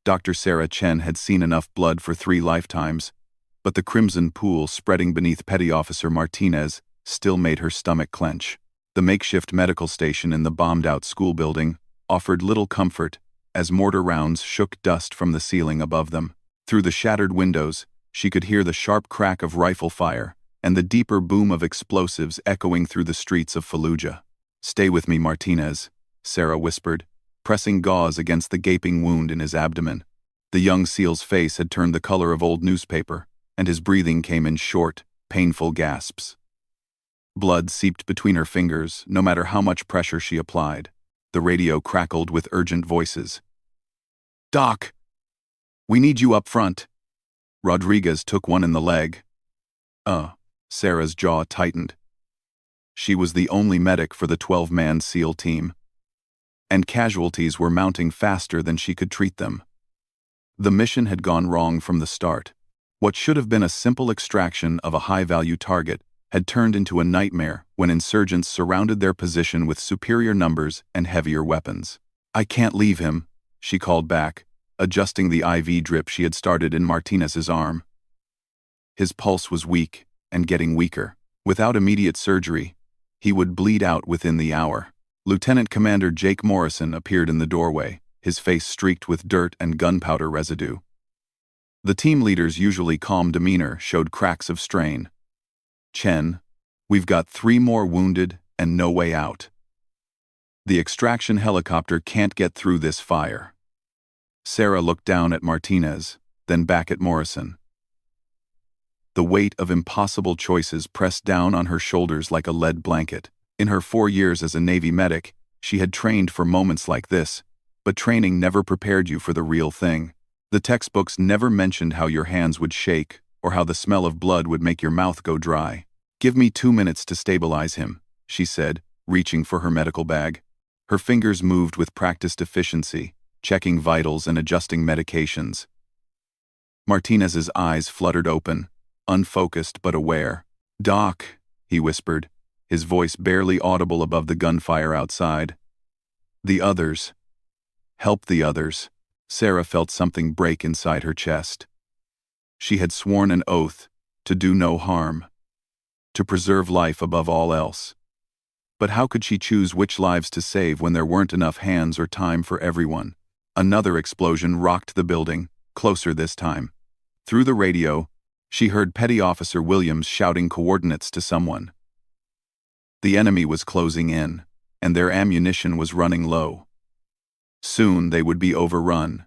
Dr. Sarah Chen had seen enough blood for 3 lifetimes, but the crimson pool spreading beneath Petty Officer Martinez still made her stomach clench. The makeshift medical station in the bombed-out school building offered little comfort as mortar rounds shook dust from the ceiling above them. Through the shattered windows, she could hear the sharp crack of rifle fire and the deeper boom of explosives echoing through the streets of Fallujah. "Stay with me, Martinez," Sarah whispered, pressing gauze against the gaping wound in his abdomen. The young SEAL's face had turned the color of old newspaper, and his breathing came in short, painful gasps. Blood seeped between her fingers, no matter how much pressure she applied. The radio crackled with urgent voices. "Doc! We need you up front." Rodriguez took one in the leg. Sarah's jaw tightened. She was the only medic for the 12-man SEAL team, and casualties were mounting faster than she could treat them. The mission had gone wrong from the start. What should have been a simple extraction of a high-value target had turned into a nightmare when insurgents surrounded their position with superior numbers and heavier weapons. "I can't leave him," she called back, adjusting the IV drip she had started in Martinez's arm. His pulse was weak and getting weaker. Without immediate surgery, he would bleed out within the hour. Lieutenant Commander Jake Morrison appeared in the doorway, his face streaked with dirt and gunpowder residue. The team leader's usually calm demeanor showed cracks of strain. "Chen, we've got 3 more wounded and no way out. The extraction helicopter can't get through this fire." Sarah looked down at Martinez, then back at Morrison. The weight of impossible choices pressed down on her shoulders like a lead blanket. In her 4 years as a Navy medic, she had trained for moments like this, but training never prepared you for the real thing. The textbooks never mentioned how your hands would shake or how the smell of blood would make your mouth go dry. "Give me 2 minutes to stabilize him," she said, reaching for her medical bag. Her fingers moved with practiced efficiency, checking vitals and adjusting medications. Martinez's eyes fluttered open, unfocused but aware. "Doc," he whispered, his voice barely audible above the gunfire outside. "The others. Help the others." Sarah felt something break inside her chest. She had sworn an oath to do no harm, to preserve life above all else. But how could she choose which lives to save when there weren't enough hands or time for everyone? Another explosion rocked the building, closer this time. Through the radio, she heard Petty Officer Williams shouting coordinates to someone. The enemy was closing in, and their ammunition was running low. Soon they would be overrun,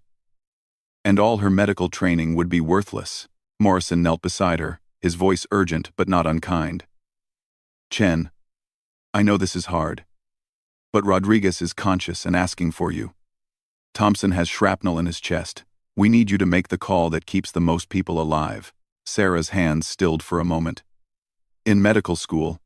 and all her medical training would be worthless. Morrison knelt beside her, his voice urgent but not unkind. "Chen, I know this is hard, but Rodriguez is conscious and asking for you. Thompson has shrapnel in his chest. We need you to make the call that keeps the most people alive." Sarah's hands stilled for a moment. In medical school,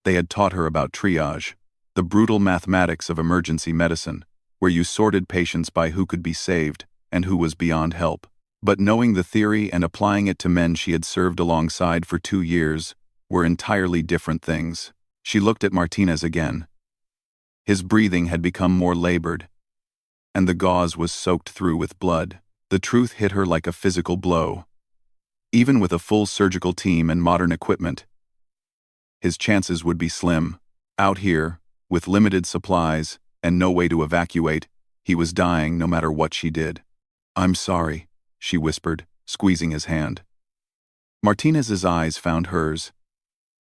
they had taught her about triage, the brutal mathematics of emergency medicine, where you sorted patients by who could be saved and who was beyond help. But knowing the theory and applying it to men she had served alongside for 2 years were entirely different things. She looked at Martinez again. His breathing had become more labored, and the gauze was soaked through with blood. The truth hit her like a physical blow. Even with a full surgical team and modern equipment, his chances would be slim. Out here, with limited supplies and no way to evacuate, he was dying no matter what she did. "I'm sorry," she whispered, squeezing his hand. Martinez's eyes found hers,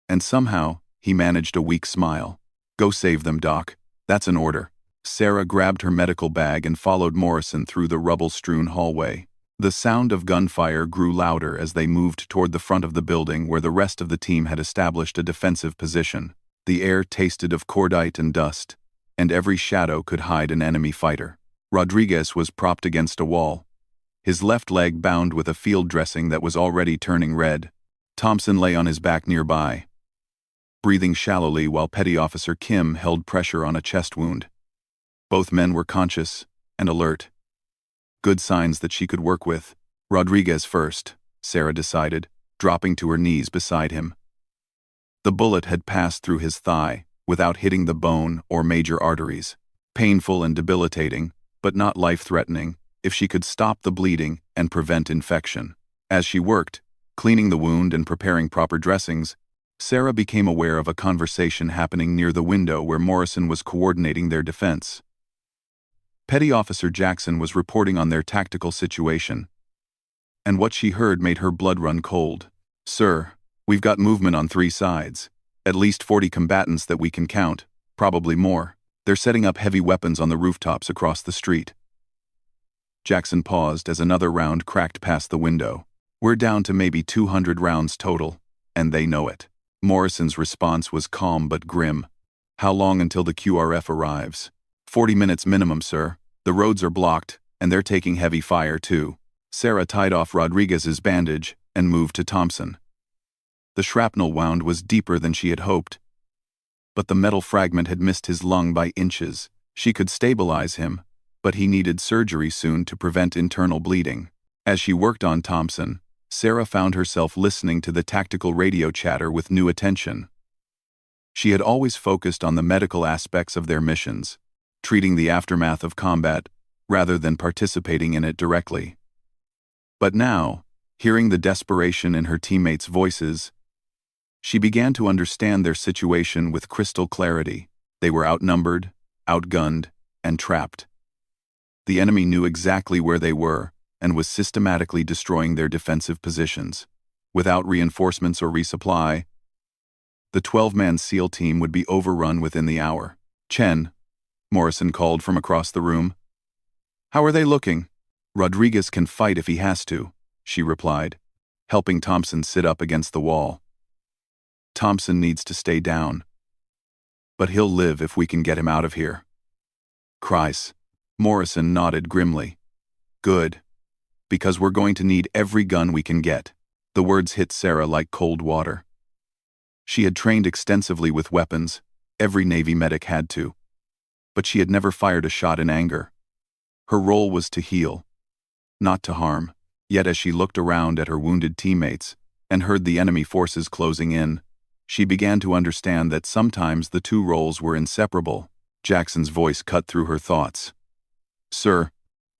and somehow he managed a weak smile. "Go save them, Doc. That's an order." Sarah grabbed her medical bag and followed Morrison through the rubble-strewn hallway. The sound of gunfire grew louder as they moved toward the front of the building where the rest of the team had established a defensive position. The air tasted of cordite and dust, and every shadow could hide an enemy fighter. Rodriguez was propped against a wall, his left leg bound with a field dressing that was already turning red. Thompson lay on his back nearby, breathing shallowly while Petty Officer Kim held pressure on a chest wound. Both men were conscious and alert. Good signs that she could work with. "Rodriguez first," Sarah decided, dropping to her knees beside him. The bullet had passed through his thigh without hitting the bone or major arteries. Painful and debilitating, but not life-threatening, if she could stop the bleeding and prevent infection. As she worked, cleaning the wound and preparing proper dressings, Sarah became aware of a conversation happening near the window where Morrison was coordinating their defense. Petty Officer Jackson was reporting on their tactical situation, and what she heard made her blood run cold. "Sir, we've got movement on 3 sides. At least 40 combatants that we can count, probably more. They're setting up heavy weapons on the rooftops across the street." Jackson paused as another round cracked past the window. "We're down to maybe 200 rounds total, and they know it." Morrison's response was calm but grim. "How long until the QRF arrives?" 40 minutes minimum, sir. The roads are blocked, and they're taking heavy fire too." Sarah tied off Rodriguez's bandage and moved to Thompson. The shrapnel wound was deeper than she had hoped, but the metal fragment had missed his lung by inches. She could stabilize him, but he needed surgery soon to prevent internal bleeding. As she worked on Thompson, Sarah found herself listening to the tactical radio chatter with new attention. She had always focused on the medical aspects of their missions, treating the aftermath of combat rather than participating in it directly. But now, hearing the desperation in her teammates' voices, she began to understand their situation with crystal clarity. They were outnumbered, outgunned, and trapped. The enemy knew exactly where they were and was systematically destroying their defensive positions. Without reinforcements or resupply, the 12-man SEAL team would be overrun within the hour. "Chen," Morrison called from across the room. "How are they looking?" "Rodriguez can fight if he has to," she replied, helping Thompson sit up against the wall. "Thompson needs to stay down, but he'll live if we can get him out of here." "Kreis." Morrison nodded grimly. "Good, because we're going to need every gun we can get." The words hit Sarah like cold water. She had trained extensively with weapons, every Navy medic had to, but she had never fired a shot in anger. Her role was to heal, not to harm. Yet as she looked around at her wounded teammates and heard the enemy forces closing in, she began to understand that sometimes the two roles were inseparable. Jackson's voice cut through her thoughts. "Sir,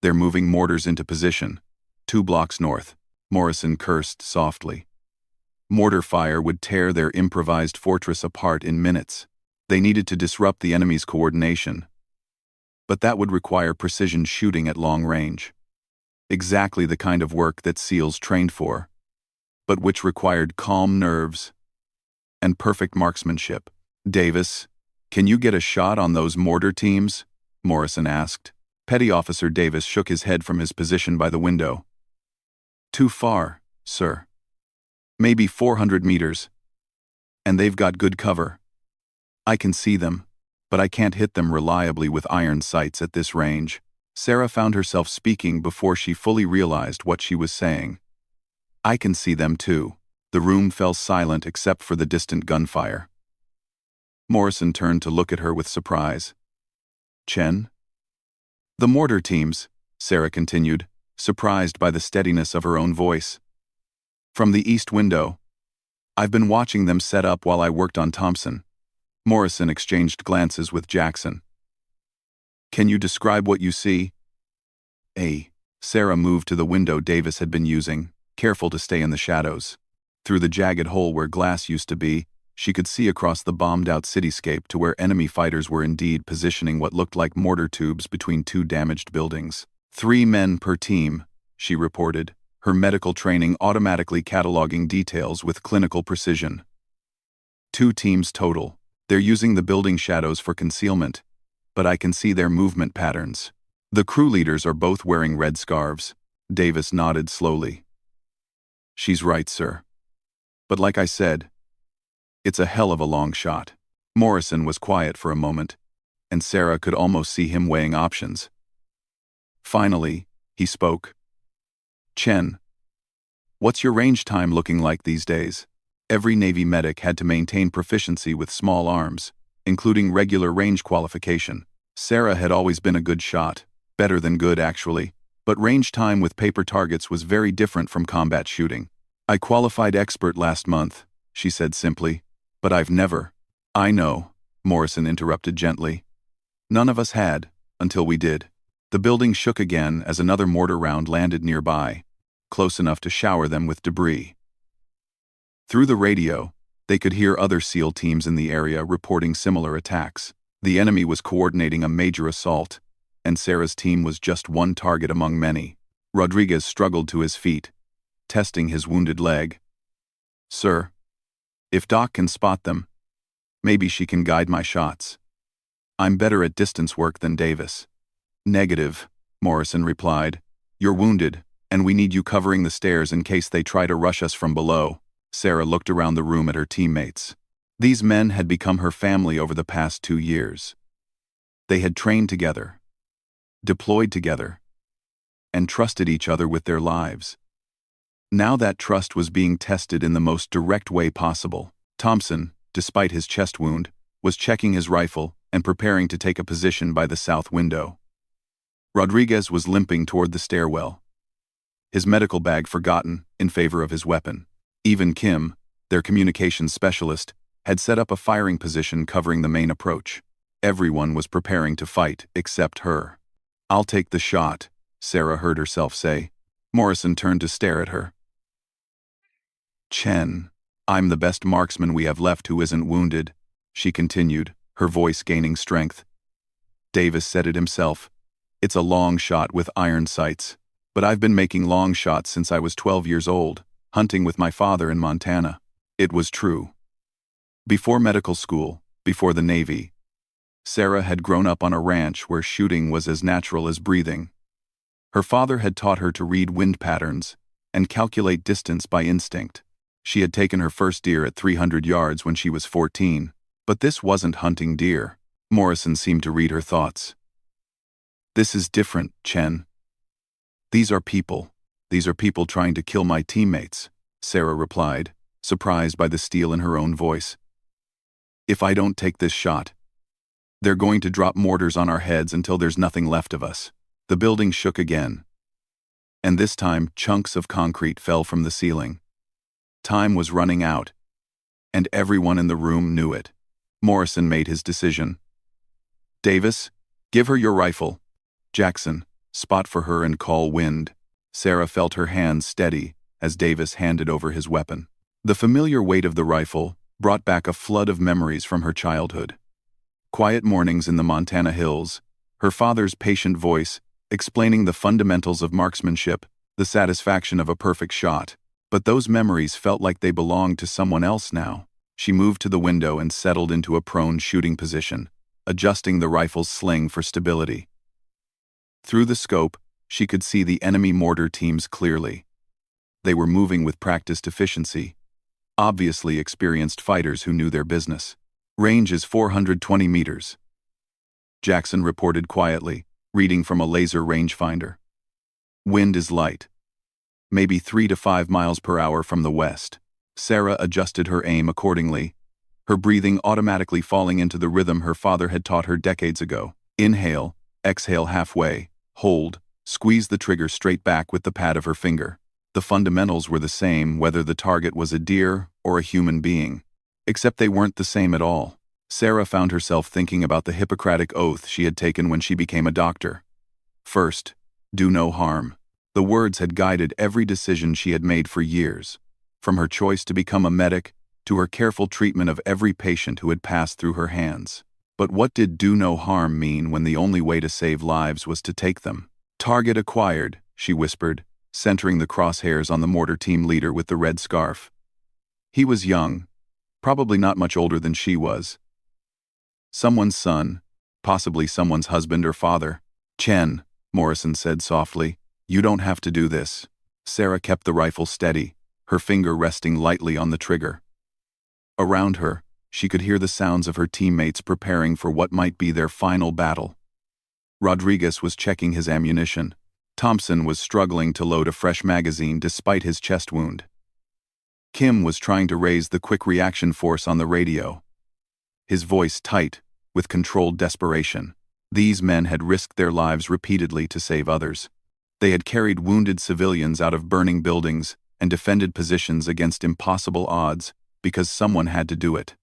they're moving mortars into position. 2 blocks north." Morrison cursed softly. Mortar fire would tear their improvised fortress apart in minutes. They needed to disrupt the enemy's coordination, but that would require precision shooting at long range. Exactly the kind of work that SEALs trained for, but which required calm nerves and perfect marksmanship. "Davis, can you get a shot on those mortar teams?" Morrison asked. Petty Officer Davis shook his head from his position by the window. "Too far, sir. Maybe 400 meters. And they've got good cover. I can see them, but I can't hit them reliably with iron sights at this range." Sarah found herself speaking before she fully realized what she was saying. "I can see them too." The room fell silent except for the distant gunfire. Morrison turned to look at her with surprise. "Chen?" "The mortar teams," Sarah continued, surprised by the steadiness of her own voice. "From the east window. I've been watching them set up while I worked on Thompson." Morrison exchanged glances with Jackson. "Can you describe what you see?" Sarah moved to the window Davis had been using, careful to stay in the shadows. Through the jagged hole where glass used to be, she could see across the bombed-out cityscape to where enemy fighters were indeed positioning what looked like mortar tubes between 2 damaged buildings. 3 men per team, she reported, her medical training automatically cataloging details with clinical precision. 2 teams total. They're using the building shadows for concealment, but I can see their movement patterns. The crew leaders are both wearing red scarves. Davis nodded slowly. "She's right, sir. But like I said, it's a hell of a long shot." Morrison was quiet for a moment, and Sarah could almost see him weighing options. Finally, he spoke. "Chen, what's your range time looking like these days?" Every Navy medic had to maintain proficiency with small arms, including regular range qualification. Sarah had always been a good shot, better than good actually, but range time with paper targets was very different from combat shooting. "I qualified expert last month," she said simply, "but I've never—" "I know," Morrison interrupted gently. "None of us had, until we did. The building shook again as another mortar round landed nearby, close enough to shower them with debris. Through the radio, they could hear other SEAL teams in the area reporting similar attacks. The enemy was coordinating a major assault, and Sarah's team was just one target among many. Rodriguez struggled to his feet, testing his wounded leg. "Sir, if Doc can spot them, maybe she can guide my shots. I'm better at distance work than Davis." "Negative," Morrison replied. "You're wounded, and we need you covering the stairs in case they try to rush us from below." Sarah looked around the room at her teammates. These men had become her family over the past 2 years. They had trained together, deployed together, and trusted each other with their lives. Now that trust was being tested in the most direct way possible. Thompson, despite his chest wound, was checking his rifle and preparing to take a position by the south window. Rodriguez was limping toward the stairwell, his medical bag forgotten in favor of his weapon. Even Kim, their communications specialist, had set up a firing position covering the main approach. Everyone was preparing to fight except her. "I'll take the shot," Sarah heard herself say. Morrison turned to stare at her. "Chen, I'm the best marksman we have left who isn't wounded," she continued, her voice gaining strength. Davis said it himself. "It's a long shot with iron sights, but I've been making long shots since I was 12 years old, hunting with my father in Montana." It was true. Before medical school, before the Navy, Sarah had grown up on a ranch where shooting was as natural as breathing. Her father had taught her to read wind patterns and calculate distance by instinct. She had taken her first deer at 300 yards when she was 14, but this wasn't hunting deer. Morrison seemed to read her thoughts. "This is different, Chen. These are people. These are people trying to kill my teammates," Sarah replied, surprised by the steel in her own voice. "If I don't take this shot, they're going to drop mortars on our heads until there's nothing left of us." The building shook again, and this time chunks of concrete fell from the ceiling. Time was running out, and everyone in the room knew it. Morrison made his decision. "Davis, give her your rifle. Jackson, spot for her and call wind." Sarah felt her hands steady as Davis handed over his weapon. The familiar weight of the rifle brought back a flood of memories from her childhood. Quiet mornings in the Montana hills, her father's patient voice explaining the fundamentals of marksmanship, the satisfaction of a perfect shot. But those memories felt like they belonged to someone else now. She moved to the window and settled into a prone shooting position, adjusting the rifle's sling for stability. Through the scope, she could see the enemy mortar teams clearly. They were moving with practiced efficiency, obviously experienced fighters who knew their business. "Range is 420 meters," Jackson reported quietly, reading from a laser rangefinder. "Wind is light, maybe 3 to 5 miles per hour from the west." Sarah adjusted her aim accordingly, her breathing automatically falling into the rhythm her father had taught her decades ago. Inhale, exhale halfway, hold, squeeze the trigger straight back with the pad of her finger. The fundamentals were the same whether the target was a deer or a human being. Except they weren't the same at all. Sarah found herself thinking about the Hippocratic oath she had taken when she became a doctor. First, do no harm. The words had guided every decision she had made for years, from her choice to become a medic to her careful treatment of every patient who had passed through her hands. But what did do no harm mean when the only way to save lives was to take them? "Target acquired," she whispered, centering the crosshairs on the mortar team leader with the red scarf. He was young, probably not much older than she was. Someone's son, possibly someone's husband or father. "Chen," Morrison said softly, "you don't have to do this." Sarah kept the rifle steady, her finger resting lightly on the trigger. Around her, she could hear the sounds of her teammates preparing for what might be their final battle. Rodriguez was checking his ammunition. Thompson was struggling to load a fresh magazine despite his chest wound. Kim was trying to raise the quick reaction force on the radio, his voice tight with controlled desperation. These men had risked their lives repeatedly to save others. They had carried wounded civilians out of burning buildings and defended positions against impossible odds because someone had to do it.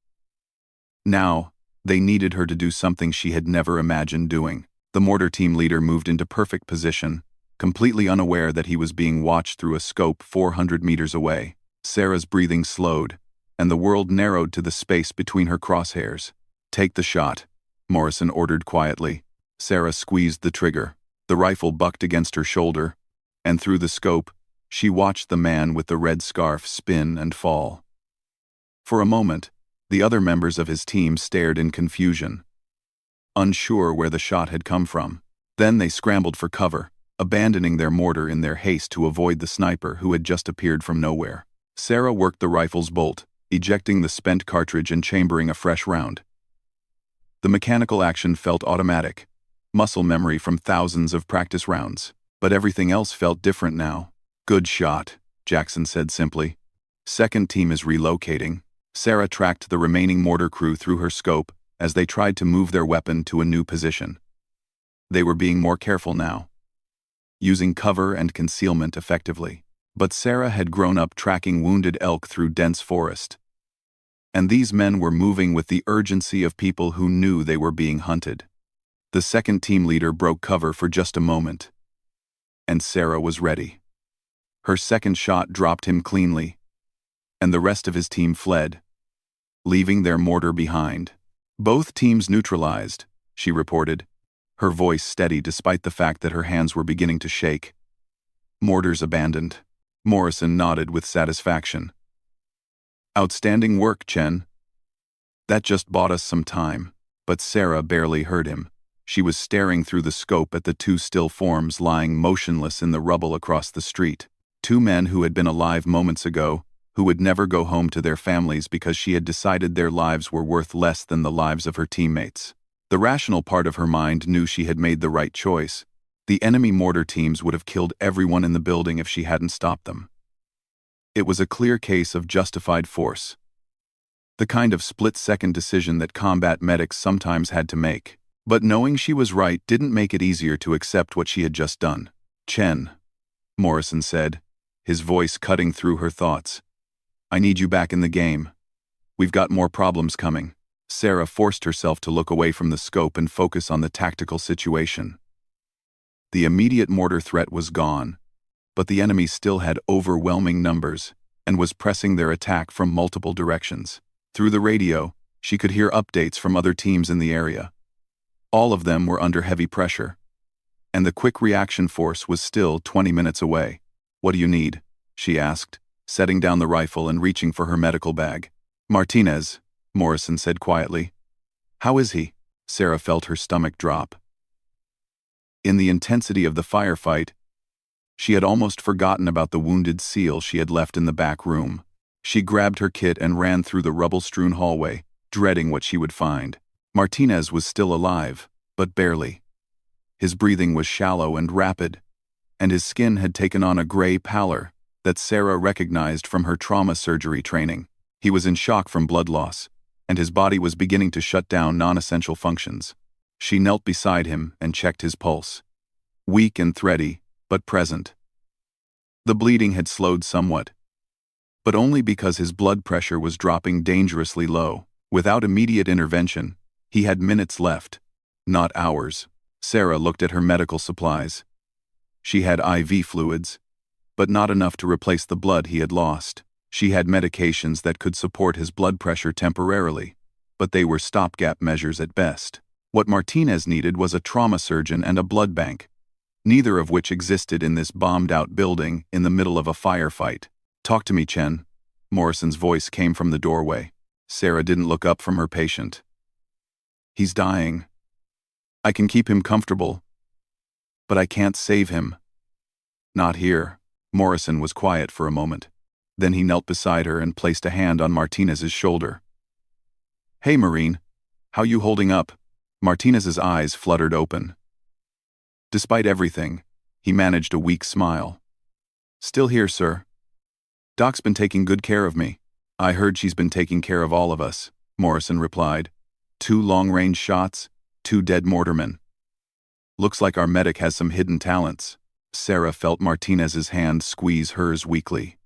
Now, they needed her to do something she had never imagined doing. The mortar team leader moved into perfect position, completely unaware that he was being watched through a scope 400 meters away. Sarah's breathing slowed, and the world narrowed to the space between her crosshairs. "Take the shot," Morrison ordered quietly. Sarah squeezed the trigger. The rifle bucked against her shoulder, and through the scope, she watched the man with the red scarf spin and fall. For a moment, the other members of his team stared in confusion, unsure where the shot had come from. Then they scrambled for cover, abandoning their mortar in their haste to avoid the sniper who had just appeared from nowhere. Sarah worked the rifle's bolt, ejecting the spent cartridge and chambering a fresh round. The mechanical action felt automatic, muscle memory from thousands of practice rounds. But everything else felt different now. "Good shot," Jackson said simply. "Second team is relocating." Sarah tracked the remaining mortar crew through her scope as they tried to move their weapon to a new position. They were being more careful now, using cover and concealment effectively. But Sarah had grown up tracking wounded elk through dense forest. And these men were moving with the urgency of people who knew they were being hunted. The second team leader broke cover for just a moment, and Sarah was ready. Her second shot dropped him cleanly, and the rest of his team fled, leaving their mortar behind. "Both teams neutralized," she reported, her voice steady despite the fact that her hands were beginning to shake. "Mortars abandoned." Morrison nodded with satisfaction. "Outstanding work, Chen. That just bought us some time." But Sarah barely heard him. She was staring through the scope at the two still forms lying motionless in the rubble across the street. Two men who had been alive moments ago, who would never go home to their families because she had decided their lives were worth less than the lives of her teammates. The rational part of her mind knew she had made the right choice. The enemy mortar teams would have killed everyone in the building if she hadn't stopped them. It was a clear case of justified force. The kind of split-second decision that combat medics sometimes had to make. But knowing she was right didn't make it easier to accept what she had just done. "Chen," Morrison said, his voice cutting through her thoughts. "I need you back in the game. We've got more problems coming." Sarah forced herself to look away from the scope and focus on the tactical situation. The immediate mortar threat was gone, but the enemy still had overwhelming numbers and was pressing their attack from multiple directions. Through the radio, she could hear updates from other teams in the area. All of them were under heavy pressure, and the quick reaction force was still 20 minutes away. "What do you need?" she asked, setting down the rifle and reaching for her medical bag. "Martinez," Morrison said quietly. "How is he?" Sarah felt her stomach drop. In the intensity of the firefight, she had almost forgotten about the wounded SEAL she had left in the back room. She grabbed her kit and ran through the rubble-strewn hallway, dreading what she would find. Martinez was still alive, but barely. His breathing was shallow and rapid, and his skin had taken on a gray pallor that Sarah recognized from her trauma surgery training. He was in shock from blood loss, and his body was beginning to shut down non-essential functions. She knelt beside him and checked his pulse. Weak and thready, but present. The bleeding had slowed somewhat, but only because his blood pressure was dropping dangerously low. Without immediate intervention, he had minutes left, not hours. Sarah looked at her medical supplies. She had IV fluids, but not enough to replace the blood he had lost. She had medications that could support his blood pressure temporarily, but they were stopgap measures at best. What Martinez needed was a trauma surgeon and a blood bank, neither of which existed in this bombed-out building in the middle of a firefight. "Talk to me, Chen." Morrison's voice came from the doorway. Sarah didn't look up from her patient. "He's dying. I can keep him comfortable, but I can't save him. Not here." Morrison was quiet for a moment. Then he knelt beside her and placed a hand on Martinez's shoulder. "Hey, Marine. How you holding up?" Martinez's eyes fluttered open. Despite everything, he managed a weak smile. "Still here, sir. Doc's been taking good care of me." "I heard she's been taking care of all of us," Morrison replied. "2 long-range shots, 2 dead mortarmen. Looks like our medic has some hidden talents." Sarah felt Martinez's hand squeeze hers weakly.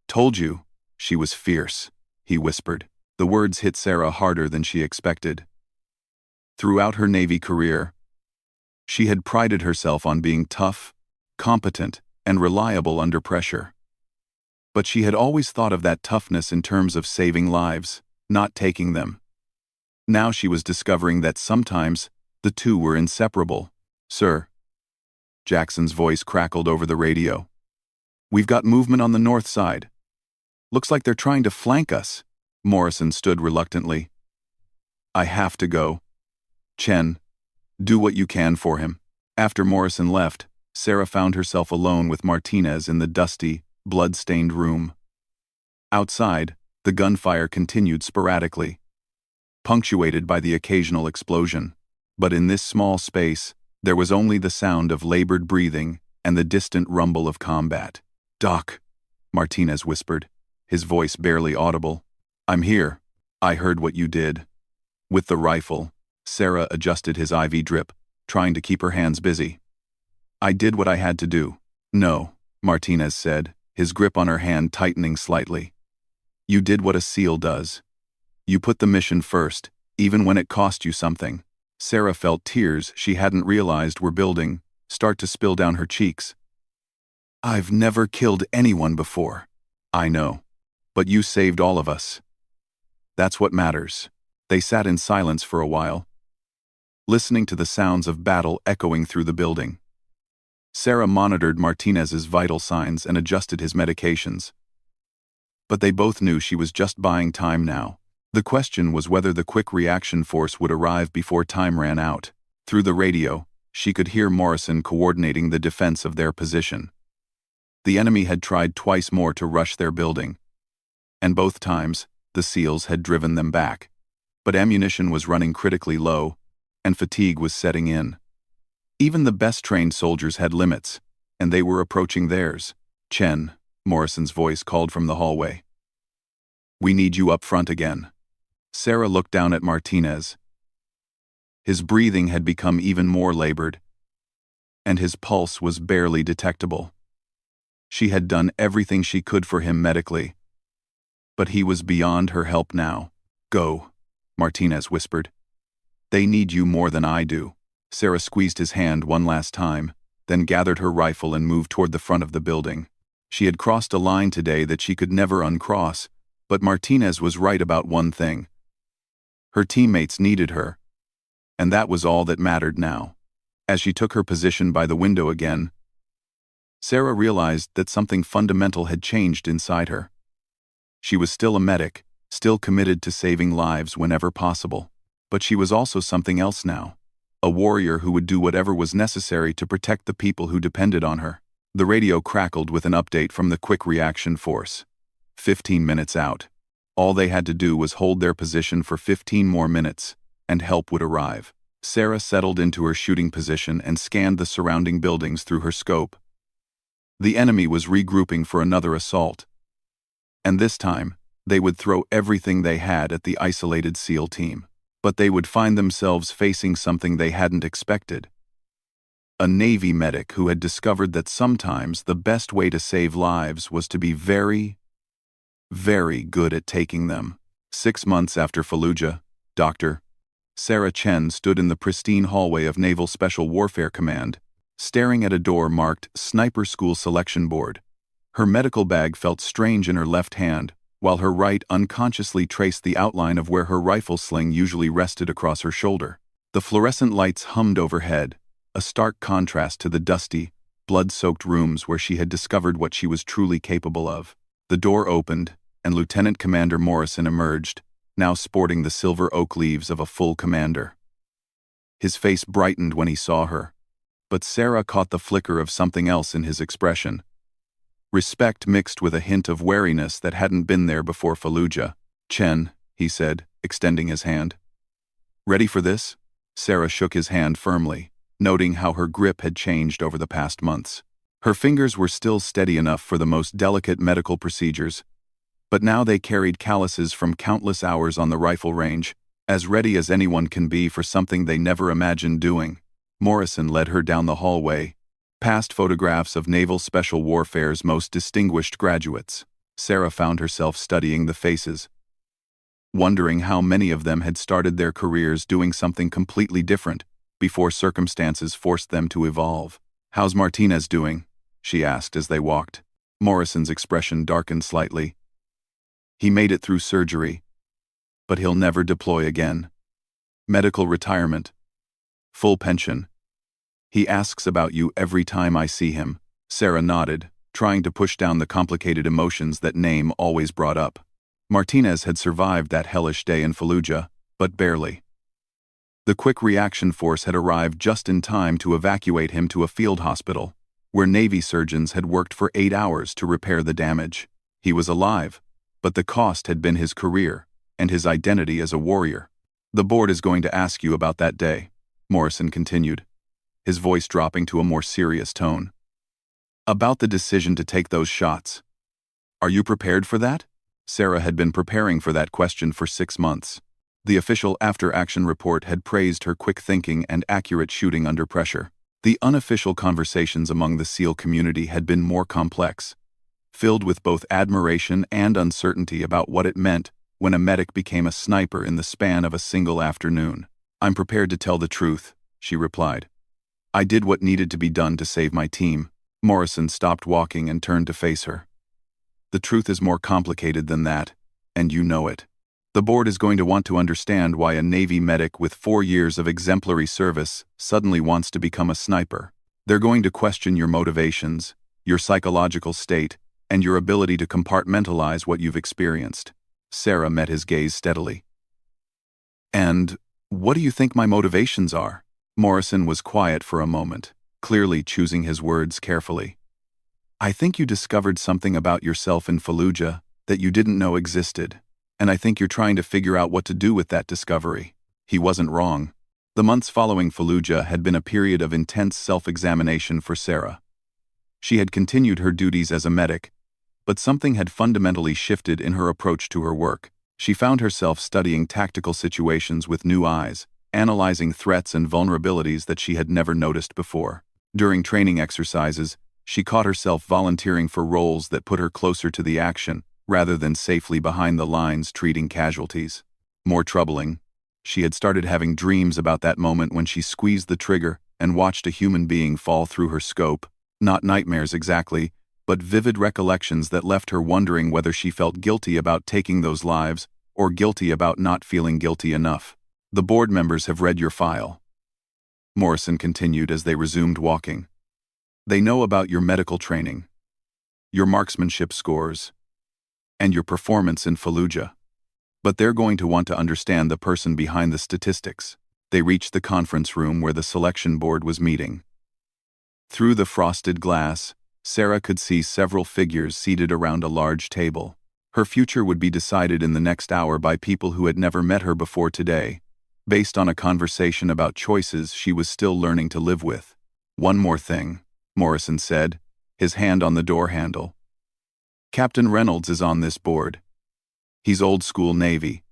"Told you." "She was fierce," he whispered. The words hit Sarah harder than she expected. Throughout her Navy career, She had prided herself on being tough, competent, and reliable under pressure. But she had always thought of that toughness in terms of saving lives, not taking them. Now she was discovering that sometimes the two were inseparable. "Sir." Jackson's voice crackled over the radio. "We've got movement on the north side. Looks like they're trying to flank us." Morrison stood reluctantly. "I have to go. Chen, do what you can for him." After Morrison left, Sarah found herself alone with Martinez in the dusty, blood-stained room. Outside, the gunfire continued sporadically, punctuated by the occasional explosion. But in this small space, there was only the sound of labored breathing and the distant rumble of combat. "Doc," Martinez whispered, his voice barely audible. "I'm here. I heard what you did." With the rifle, Sarah adjusted his IV drip, trying to keep her hands busy. "I did what I had to do." "No," Martinez said, his grip on her hand tightening slightly. "You did what a SEAL does. You put the mission first, even when it cost you something." Sarah felt tears she hadn't realized were building start to spill down her cheeks. "I've never killed anyone before." "I know. But you saved all of us. That's what matters." They sat in silence for a while, listening to the sounds of battle echoing through the building. Sarah monitored Martinez's vital signs and adjusted his medications. But they both knew she was just buying time now. The question was whether the quick reaction force would arrive before time ran out. Through the radio, she could hear Morrison coordinating the defense of their position. The enemy had tried twice more to rush their building, and both times, the SEALs had driven them back. But ammunition was running critically low, and fatigue was setting in. Even the best-trained soldiers had limits, and they were approaching theirs. "Chen," Morrison's voice called from the hallway. "We need you up front again." Sarah looked down at Martinez. His breathing had become even more labored, and his pulse was barely detectable. She had done everything she could for him medically, but he was beyond her help now. "Go," Martinez whispered. "They need you more than I do." Sarah squeezed his hand one last time, then gathered her rifle and moved toward the front of the building. She had crossed a line today that she could never uncross, but Martinez was right about one thing. Her teammates needed her, and that was all that mattered now. As she took her position by the window again, Sarah realized that something fundamental had changed inside her. She was still a medic, still committed to saving lives whenever possible. But she was also something else now. A warrior who would do whatever was necessary to protect the people who depended on her. The radio crackled with an update from the Quick Reaction Force. 15 minutes out. All they had to do was hold their position for 15 more minutes, and help would arrive. Sarah settled into her shooting position and scanned the surrounding buildings through her scope. The enemy was regrouping for another assault. And this time, they would throw everything they had at the isolated SEAL team. But they would find themselves facing something they hadn't expected. A Navy medic who had discovered that sometimes the best way to save lives was to be very, very good at taking them. 6 months after Fallujah, Dr. Sarah Chen stood in the pristine hallway of Naval Special Warfare Command, staring at a door marked Sniper School Selection Board. Her medical bag felt strange in her left hand, while her right unconsciously traced the outline of where her rifle sling usually rested across her shoulder. The fluorescent lights hummed overhead, a stark contrast to the dusty, blood-soaked rooms where she had discovered what she was truly capable of. The door opened, and Lieutenant Commander Morrison emerged, now sporting the silver oak leaves of a full commander. His face brightened when he saw her, but Sarah caught the flicker of something else in his expression. Respect mixed with a hint of wariness that hadn't been there before Fallujah. "Chen," he said, extending his hand. "Ready for this?" Sarah shook his hand firmly, noting how her grip had changed over the past months. Her fingers were still steady enough for the most delicate medical procedures, but now they carried calluses from countless hours on the rifle range, as ready as anyone can be for something they never imagined doing. Morrison led her down the hallway, past photographs of Naval Special Warfare's most distinguished graduates. Sarah found herself studying the faces, wondering how many of them had started their careers doing something completely different, before circumstances forced them to evolve. "How's Martinez doing?" she asked as they walked. Morrison's expression darkened slightly. "He made it through surgery, but he'll never deploy again. Medical retirement. Full pension. He asks about you every time I see him." Sarah nodded, trying to push down the complicated emotions that name always brought up. Martinez had survived that hellish day in Fallujah, but barely. The quick reaction force had arrived just in time to evacuate him to a field hospital, where Navy surgeons had worked for 8 hours to repair the damage. He was alive, but the cost had been his career and his identity as a warrior. "The board is going to ask you about that day," Morrison continued, his voice dropping to a more serious tone. "About the decision to take those shots. Are you prepared for that?" Sarah had been preparing for that question for 6 months. The official after-action report had praised her quick thinking and accurate shooting under pressure. The unofficial conversations among the SEAL community had been more complex, filled with both admiration and uncertainty about what it meant when a medic became a sniper in the span of a single afternoon. "I'm prepared to tell the truth," she replied. "I did what needed to be done to save my team." Morrison stopped walking and turned to face her. "The truth is more complicated than that, and you know it. The board is going to want to understand why a Navy medic with 4 years of exemplary service suddenly wants to become a sniper. They're going to question your motivations, your psychological state, and your ability to compartmentalize what you've experienced." Sarah met his gaze steadily. "And what do you think my motivations are?" Morrison was quiet for a moment, clearly choosing his words carefully. "I think you discovered something about yourself in Fallujah that you didn't know existed, and I think you're trying to figure out what to do with that discovery." He wasn't wrong. The months following Fallujah had been a period of intense self-examination for Sarah. She had continued her duties as a medic, but something had fundamentally shifted in her approach to her work. She found herself studying tactical situations with new eyes, analyzing threats and vulnerabilities that she had never noticed before. During training exercises, she caught herself volunteering for roles that put her closer to the action, rather than safely behind the lines treating casualties. More troubling, she had started having dreams about that moment when she squeezed the trigger and watched a human being fall through her scope. Not nightmares exactly, but vivid recollections that left her wondering whether she felt guilty about taking those lives, or guilty about not feeling guilty enough. "The board members have read your file," Morrison continued as they resumed walking. "They know about your medical training, your marksmanship scores, and your performance in Fallujah. But they're going to want to understand the person behind the statistics." They reached the conference room where the selection board was meeting. Through the frosted glass, Sarah could see several figures seated around a large table. Her future would be decided in the next hour by people who had never met her before today, based on a conversation about choices she was still learning to live with. "One more thing," Morrison said, his hand on the door handle. "Captain Reynolds is on this board. He's old-school Navy.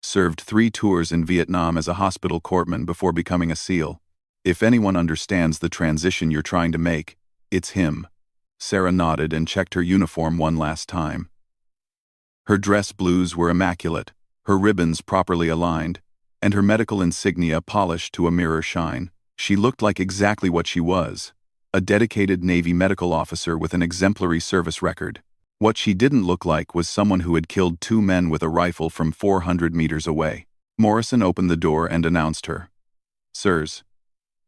Served 3 tours in Vietnam as a hospital corpsman before becoming a SEAL. If anyone understands the transition you're trying to make, it's him." Sarah nodded and checked her uniform one last time. Her dress blues were immaculate, her ribbons properly aligned, and her medical insignia polished to a mirror shine. She looked like exactly what she was, a dedicated Navy medical officer with an exemplary service record. What she didn't look like was someone who had killed 2 men with a rifle from 400 meters away. Morrison opened the door and announced her. "Sirs,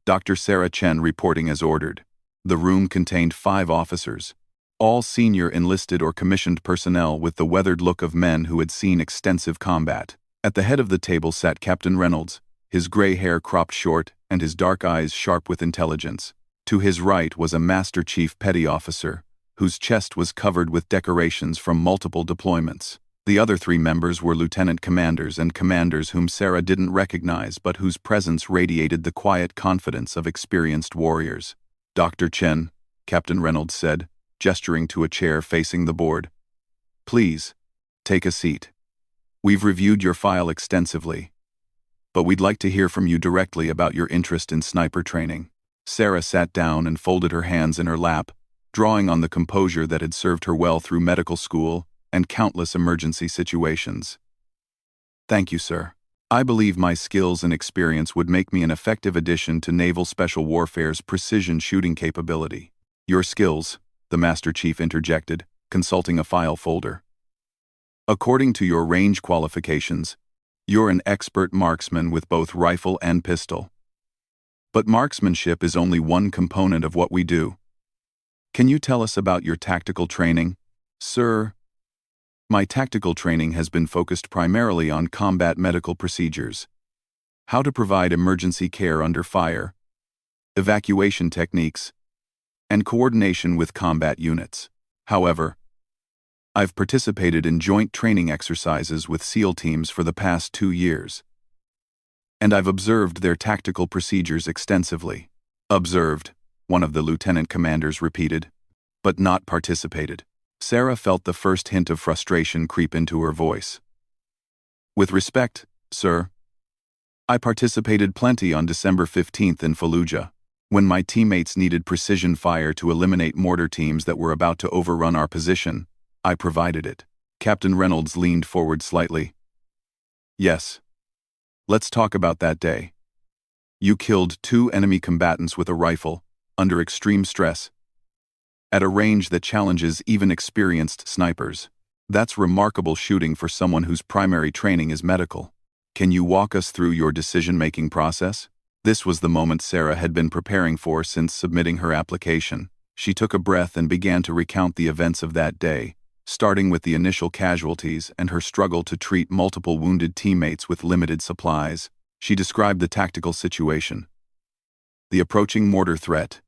Dr. Sarah Chen reporting as ordered." The room contained 5 officers, all senior enlisted or commissioned personnel with the weathered look of men who had seen extensive combat. At the head of the table sat Captain Reynolds, his gray hair cropped short and his dark eyes sharp with intelligence. To his right was a Master Chief Petty Officer, whose chest was covered with decorations from multiple deployments. The other 3 members were lieutenant commanders and commanders whom Sarah didn't recognize but whose presence radiated the quiet confidence of experienced warriors. "Dr. Chen," Captain Reynolds said, gesturing to a chair facing the board. "Please, take a seat. We've reviewed your file extensively, but we'd like to hear from you directly about your interest in sniper training." Sarah sat down and folded her hands in her lap, drawing on the composure that had served her well through medical school and countless emergency situations. "Thank you, sir. I believe my skills and experience would make me an effective addition to Naval Special Warfare's precision shooting capability. Your skills, the Master Chief interjected, consulting a file folder. According to your range qualifications, you're an expert marksman with both rifle and pistol. But marksmanship is only one component of what we do. Can you tell us about your tactical training? Sir, my tactical training has been focused primarily on combat medical procedures, how to provide emergency care under fire, evacuation techniques, and coordination with combat units. However, I've participated in joint training exercises with SEAL teams for the past 2 years, and I've observed their tactical procedures extensively. Observed, one of the lieutenant commanders repeated, but not participated. Sarah felt the first hint of frustration creep into her voice. With respect, sir, I participated plenty on December 15th in Fallujah, when my teammates needed precision fire to eliminate mortar teams that were about to overrun our position. I provided it. Captain Reynolds leaned forward slightly. Yes. Let's talk about that day. You killed 2 enemy combatants with a rifle, under extreme stress, at a range that challenges even experienced snipers. That's remarkable shooting for someone whose primary training is medical. Can you walk us through your decision-making process? This was the moment Sarah had been preparing for since submitting her application. She took a breath and began to recount the events of that day, starting with the initial casualties and her struggle to treat multiple wounded teammates with limited supplies. She described the tactical situation, the approaching mortar threat,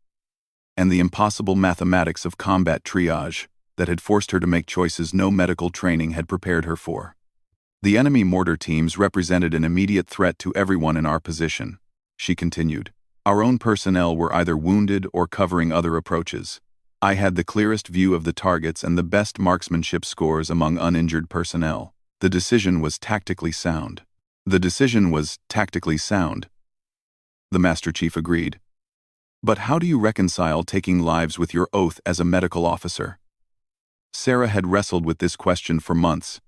and the impossible mathematics of combat triage that had forced her to make choices no medical training had prepared her for. The enemy mortar teams represented an immediate threat to everyone in our position, she continued. Our own personnel were either wounded or covering other approaches. I had the clearest view of the targets and the best marksmanship scores among uninjured personnel. The decision was tactically sound. The Master Chief agreed. But how do you reconcile taking lives with your oath as a medical officer? Sarah had wrestled with this question for months.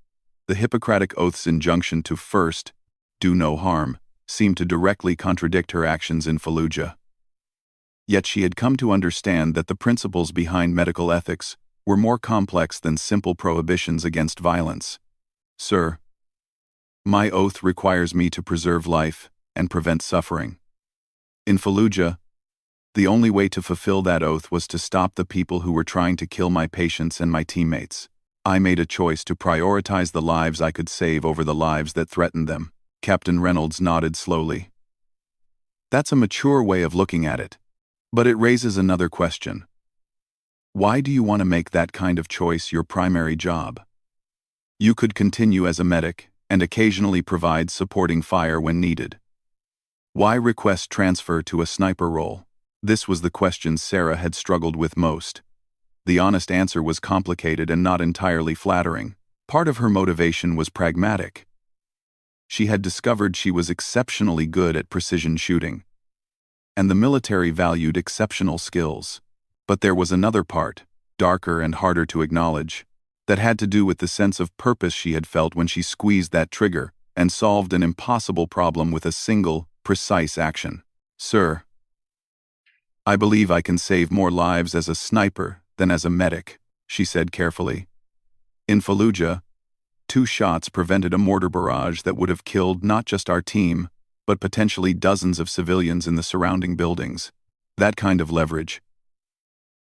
The Hippocratic Oath's injunction to first, do no harm, seemed to directly contradict her actions in Fallujah. Yet she had come to understand that the principles behind medical ethics were more complex than simple prohibitions against violence. Sir, my oath requires me to preserve life and prevent suffering. In Fallujah, the only way to fulfill that oath was to stop the people who were trying to kill my patients and my teammates. I made a choice to prioritize the lives I could save over the lives that threatened them. Captain Reynolds nodded slowly. That's a mature way of looking at it, but it raises another question. Why do you want to make that kind of choice your primary job? You could continue as a medic and occasionally provide supporting fire when needed. Why request transfer to a sniper role? This was the question Sarah had struggled with most. The honest answer was complicated and not entirely flattering. Part of her motivation was pragmatic. She had discovered she was exceptionally good at precision shooting, and the military valued exceptional skills. But there was another part, darker and harder to acknowledge, that had to do with the sense of purpose she had felt when she squeezed that trigger and solved an impossible problem with a single, precise action. Sir, I believe I can save more lives as a sniper than as a medic, she said carefully. In Fallujah, 2 shots prevented a mortar barrage that would have killed not just our team, but potentially dozens of civilians in the surrounding buildings. That kind of leverage,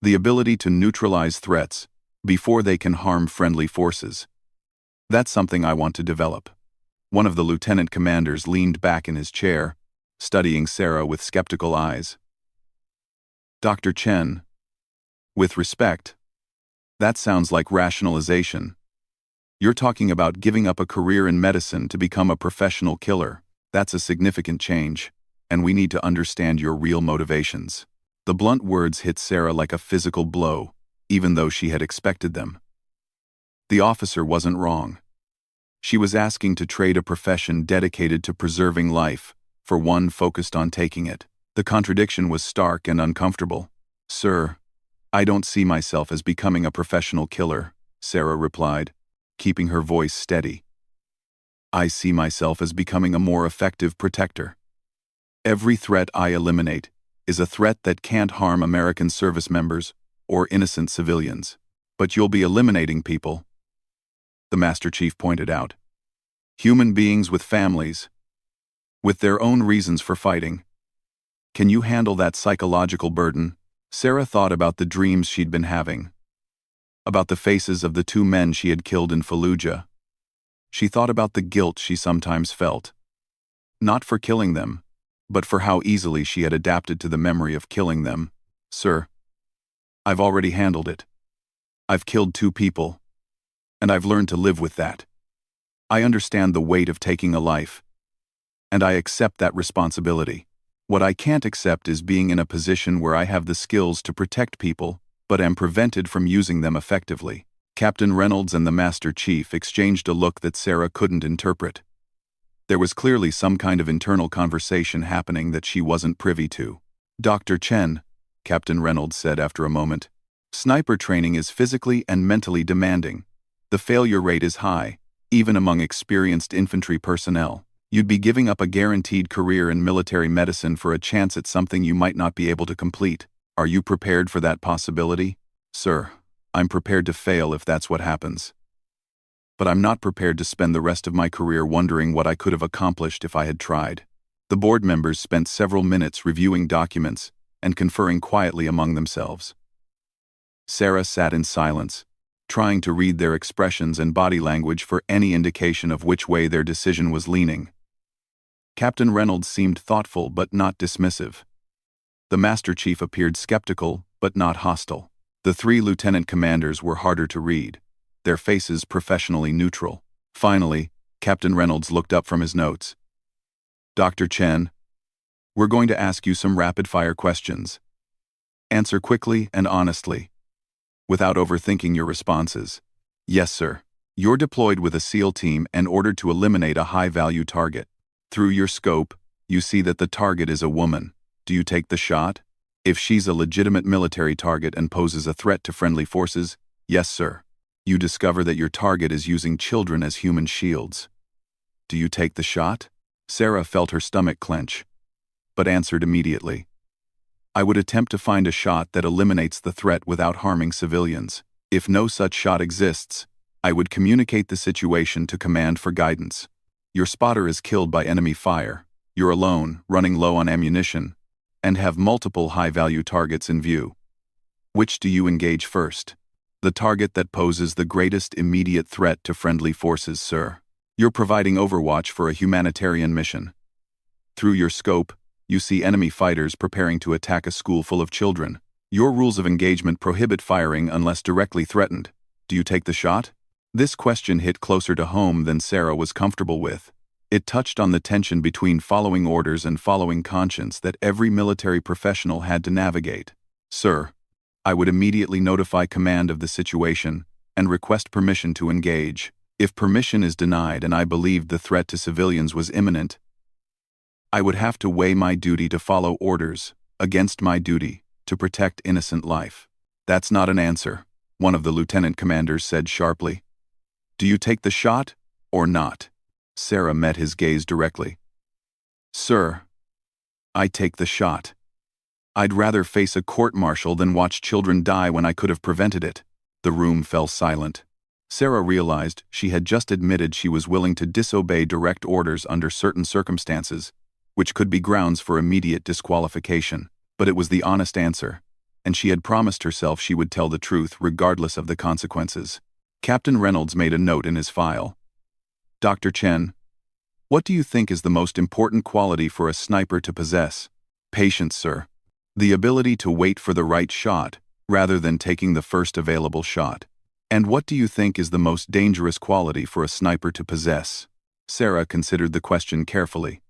the ability to neutralize threats before they can harm friendly forces, that's something I want to develop. One of the lieutenant commanders leaned back in his chair, studying Sarah with skeptical eyes. Dr. Chen, with respect, that sounds like rationalization. You're talking about giving up a career in medicine to become a professional killer. That's a significant change, and we need to understand your real motivations. The blunt words hit Sarah like a physical blow, even though she had expected them. The officer wasn't wrong. She was asking to trade a profession dedicated to preserving life for one focused on taking it. The contradiction was stark and uncomfortable. Sir, I don't see myself as becoming a professional killer, Sarah replied, keeping her voice steady. I see myself as becoming a more effective protector. Every threat I eliminate is a threat that can't harm American service members or innocent civilians. But you'll be eliminating people, the Master Chief pointed out. Human beings with families, with their own reasons for fighting. Can you handle that psychological burden? Sarah thought about the dreams she'd been having, about the faces of the 2 men she had killed in Fallujah. She thought about the guilt she sometimes felt, not for killing them, but for how easily she had adapted to the memory of killing them. Sir, I've already handled it. I've killed 2 people, and I've learned to live with that. I understand the weight of taking a life, and I accept that responsibility. What I can't accept is being in a position where I have the skills to protect people, but am prevented from using them effectively. Captain Reynolds and the Master Chief exchanged a look that Sarah couldn't interpret. There was clearly some kind of internal conversation happening that she wasn't privy to. Dr. Chen, Captain Reynolds said after a moment, sniper training is physically and mentally demanding. The failure rate is high, even among experienced infantry personnel. You'd be giving up a guaranteed career in military medicine for a chance at something you might not be able to complete. Are you prepared for that possibility? Sir, I'm prepared to fail if that's what happens. But I'm not prepared to spend the rest of my career wondering what I could have accomplished if I had tried. The board members spent several minutes reviewing documents and conferring quietly among themselves. Sarah sat in silence, trying to read their expressions and body language for any indication of which way their decision was leaning. Captain Reynolds seemed thoughtful but not dismissive. The Master Chief appeared skeptical but not hostile. The 3 lieutenant commanders were harder to read, their faces professionally neutral. Finally, Captain Reynolds looked up from his notes. Dr. Chen, we're going to ask you some rapid-fire questions. Answer quickly and honestly, without overthinking your responses. Yes, sir. You're deployed with a SEAL team and ordered to eliminate a high-value target. Through your scope, you see that the target is a woman. Do you take the shot? If she's a legitimate military target and poses a threat to friendly forces, yes, sir. You discover that your target is using children as human shields. Do you take the shot? Sarah felt her stomach clench, but answered immediately. I would attempt to find a shot that eliminates the threat without harming civilians. If no such shot exists, I would communicate the situation to command for guidance. Your spotter is killed by enemy fire. You're alone, running low on ammunition, and have multiple high-value targets in view. Which do you engage first? The target that poses the greatest immediate threat to friendly forces, sir. You're providing overwatch for a humanitarian mission. Through your scope, you see enemy fighters preparing to attack a school full of children. Your rules of engagement prohibit firing unless directly threatened. Do you take the shot? This question hit closer to home than Sarah was comfortable with. It touched on the tension between following orders and following conscience that every military professional had to navigate. Sir, I would immediately notify command of the situation and request permission to engage. If permission is denied and I believed the threat to civilians was imminent, I would have to weigh my duty to follow orders against my duty to protect innocent life. That's not an answer, one of the lieutenant commanders said sharply. Do you take the shot or not? Sarah met his gaze directly. Sir, I take the shot. I'd rather face a court-martial than watch children die when I could have prevented it. The room fell silent. Sarah realized she had just admitted she was willing to disobey direct orders under certain circumstances, which could be grounds for immediate disqualification. But it was the honest answer, and she had promised herself she would tell the truth regardless of the consequences. Captain Reynolds made a note in his file. Dr. Chen, what do you think is the most important quality for a sniper to possess? Patience, sir. The ability to wait for the right shot, rather than taking the first available shot. And what do you think is the most dangerous quality for a sniper to possess? Sarah considered the question carefully.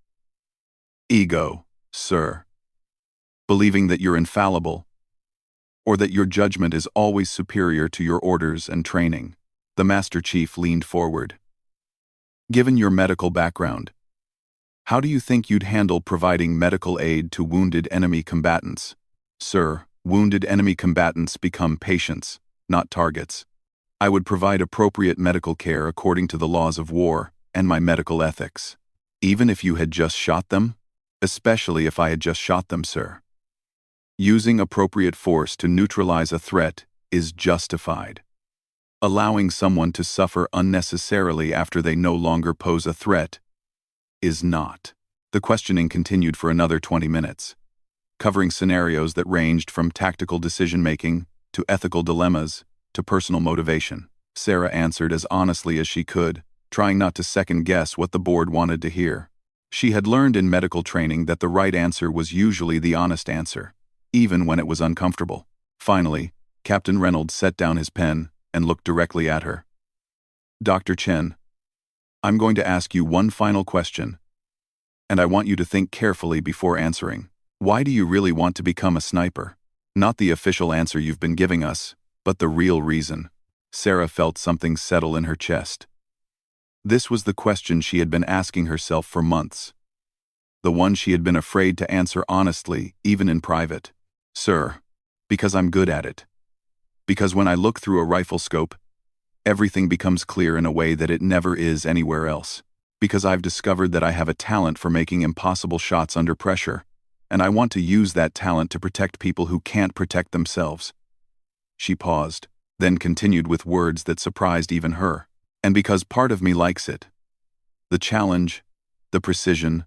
Ego, sir. Believing that you're infallible, or that your judgment is always superior to your orders and training. The Master Chief leaned forward. Given your medical background, how do you think you'd handle providing medical aid to wounded enemy combatants? Sir, wounded enemy combatants become patients, not targets. I would provide appropriate medical care according to the laws of war and my medical ethics. Even if you had just shot them? Especially if I had just shot them, sir. Using appropriate force to neutralize a threat is justified. Allowing someone to suffer unnecessarily after they no longer pose a threat is not. The questioning continued for another 20 minutes, covering scenarios that ranged from tactical decision-making to ethical dilemmas to personal motivation. Sarah answered as honestly as she could, trying not to second-guess what the board wanted to hear. She had learned in medical training that the right answer was usually the honest answer, even when it was uncomfortable. Finally, Captain Reynolds set down his pen and looked directly at her. Dr. Chen, I'm going to ask you one final question, and I want you to think carefully before answering. Why do you really want to become a sniper? Not the official answer you've been giving us, but the real reason. Sarah felt something settle in her chest. This was the question she had been asking herself for months. The one she had been afraid to answer honestly, even in private. Sir, because I'm good at it. Because when I look through a rifle scope, everything becomes clear in a way that it never is anywhere else. Because I've discovered that I have a talent for making impossible shots under pressure, and I want to use that talent to protect people who can't protect themselves. She paused, then continued with words that surprised even her. And because part of me likes it. The challenge, the precision,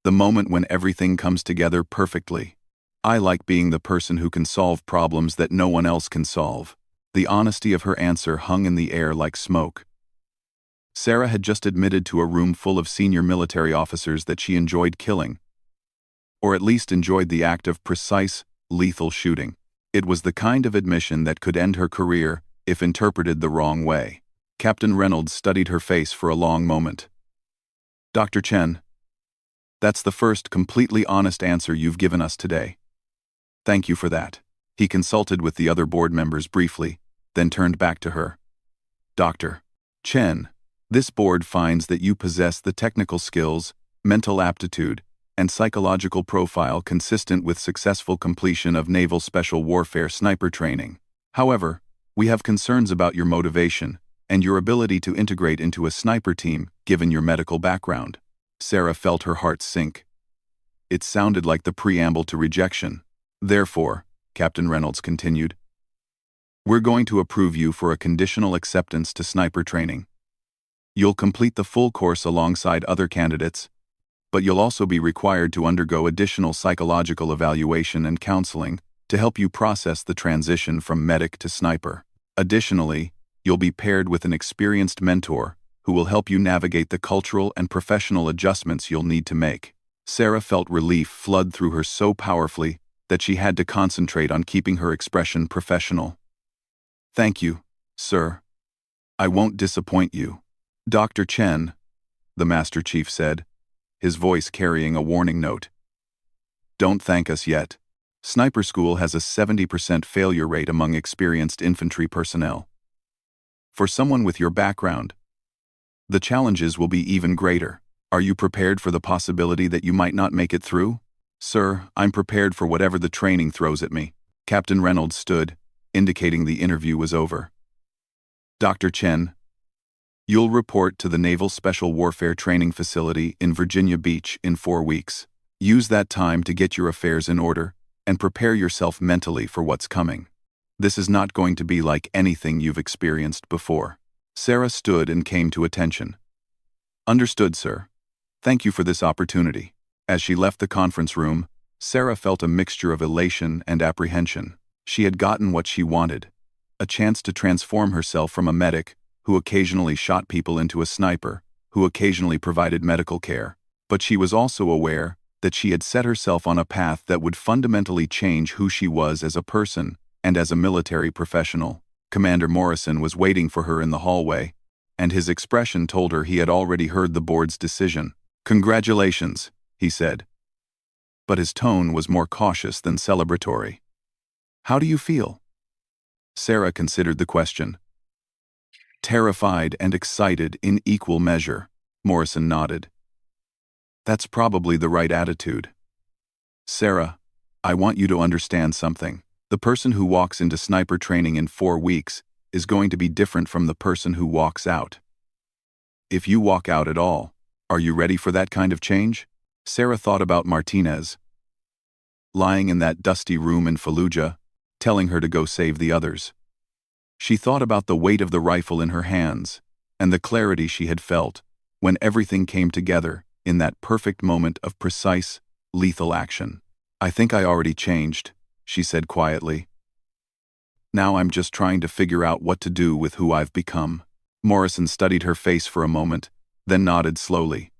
the moment when everything comes together perfectly. I like being the person who can solve problems that no one else can solve. The honesty of her answer hung in the air like smoke. Sarah had just admitted to a room full of senior military officers that she enjoyed killing, or at least enjoyed the act of precise, lethal shooting. It was the kind of admission that could end her career if interpreted the wrong way. Captain Reynolds studied her face for a long moment. Dr. Chen, that's the first completely honest answer you've given us today. Thank you for that. He consulted with the other board members briefly, then turned back to her. Dr. Chen, this board finds that you possess the technical skills, mental aptitude, and psychological profile consistent with successful completion of naval special warfare sniper training. However, we have concerns about your motivation and your ability to integrate into a sniper team given your medical background. Sarah felt her heart sink. It sounded like the preamble to rejection. Therefore, Captain Reynolds continued, we're going to approve you for a conditional acceptance to sniper training. You'll complete the full course alongside other candidates, but you'll also be required to undergo additional psychological evaluation and counseling to help you process the transition from medic to sniper. Additionally, you'll be paired with an experienced mentor who will help you navigate the cultural and professional adjustments you'll need to make. Sarah felt relief flood through her so powerfully that she had to concentrate on keeping her expression professional. Thank you, sir. I won't disappoint you. Dr. Chen, the Master Chief said, his voice carrying a warning note. Don't thank us yet. Sniper school has a 70% failure rate among experienced infantry personnel. For someone with your background, the challenges will be even greater. Are you prepared for the possibility that you might not make it through? Sir, I'm prepared for whatever the training throws at me. Captain Reynolds stood, indicating the interview was over. Dr. Chen, you'll report to the Naval Special Warfare Training Facility in Virginia Beach in 4 weeks. Use that time to get your affairs in order and prepare yourself mentally for what's coming. This is not going to be like anything you've experienced before. Sarah stood and came to attention. Understood, sir. Thank you for this opportunity. As she left the conference room, Sarah felt a mixture of elation and apprehension. She had gotten what she wanted, a chance to transform herself from a medic who occasionally shot people into a sniper, who occasionally provided medical care. But she was also aware that she had set herself on a path that would fundamentally change who she was as a person and as a military professional. Commander Morrison was waiting for her in the hallway, and his expression told her he had already heard the board's decision. Congratulations, he said. But his tone was more cautious than celebratory. How do you feel? Sarah considered the question. Terrified and excited in equal measure, Morrison nodded. That's probably the right attitude. Sarah, I want you to understand something. The person who walks into sniper training in 4 weeks is going to be different from the person who walks out. If you walk out at all, are you ready for that kind of change? Sarah thought about Martinez, lying in that dusty room in Fallujah, telling her to go save the others. She thought about the weight of the rifle in her hands, and the clarity she had felt when everything came together in that perfect moment of precise, lethal action. I think I already changed, she said quietly. Now I'm just trying to figure out what to do with who I've become. Morrison studied her face for a moment, then nodded slowly.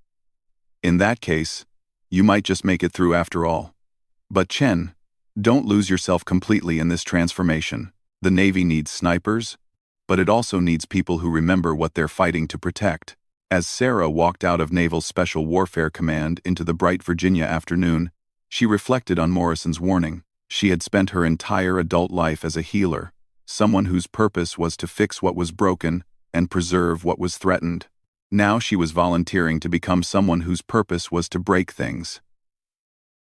In that case, you might just make it through after all. But Chen, don't lose yourself completely in this transformation. The Navy needs snipers, but it also needs people who remember what they're fighting to protect. As Sarah walked out of Naval Special Warfare Command into the bright Virginia afternoon, she reflected on Morrison's warning. She had spent her entire adult life as a healer, someone whose purpose was to fix what was broken and preserve what was threatened. Now she was volunteering to become someone whose purpose was to break things.